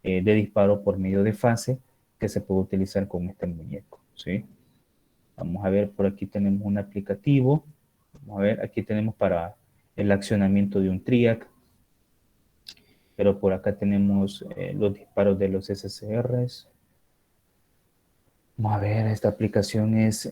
de disparo por medio de fase que se puede utilizar con este muñeco, ¿sí? Vamos a ver, por aquí tenemos un aplicativo. Vamos a ver, aquí tenemos para el accionamiento de un TRIAC, pero por acá tenemos los disparos de los SCRs. Vamos a ver, esta aplicación es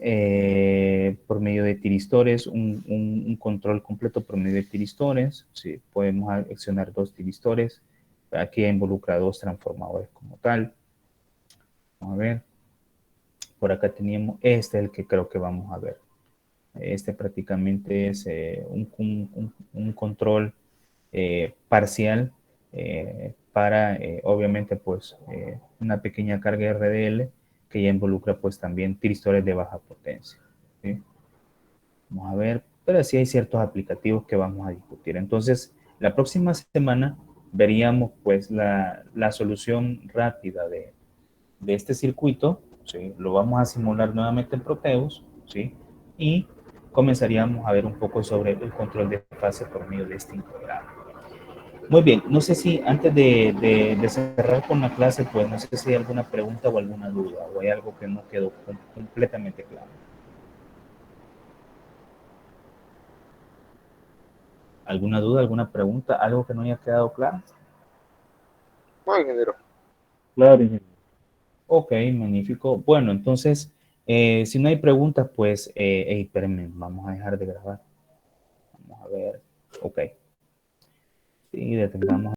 por medio de tiristores, un control completo por medio de tiristores. Sí, podemos accionar 2 tiristores. Aquí involucra 2 transformadores como tal. Vamos a ver. Por acá teníamos, este es el que creo que vamos a ver. Este prácticamente es un control parcial para, obviamente, pues una pequeña carga RDL que ya involucra pues también tiristores de baja potencia, ¿sí? Vamos a ver, pero sí hay ciertos aplicativos que vamos a discutir. Entonces, la próxima semana veríamos pues la solución rápida de este circuito, ¿sí? Lo vamos a simular nuevamente en Proteus, ¿sí? Y comenzaríamos a ver un poco sobre el control de fase por medio de este integrado. Muy bien, no sé si antes de cerrar con la clase, pues no sé si hay alguna pregunta o alguna duda, o hay algo que no quedó completamente claro. ¿Alguna duda, alguna pregunta, algo que no haya quedado claro? No, ingeniero. Claro, ingeniero. Ok, magnífico. Bueno, entonces, si no hay preguntas, pues, espérenme, vamos a dejar de grabar. Vamos a ver. Ok. Sí, detengamos.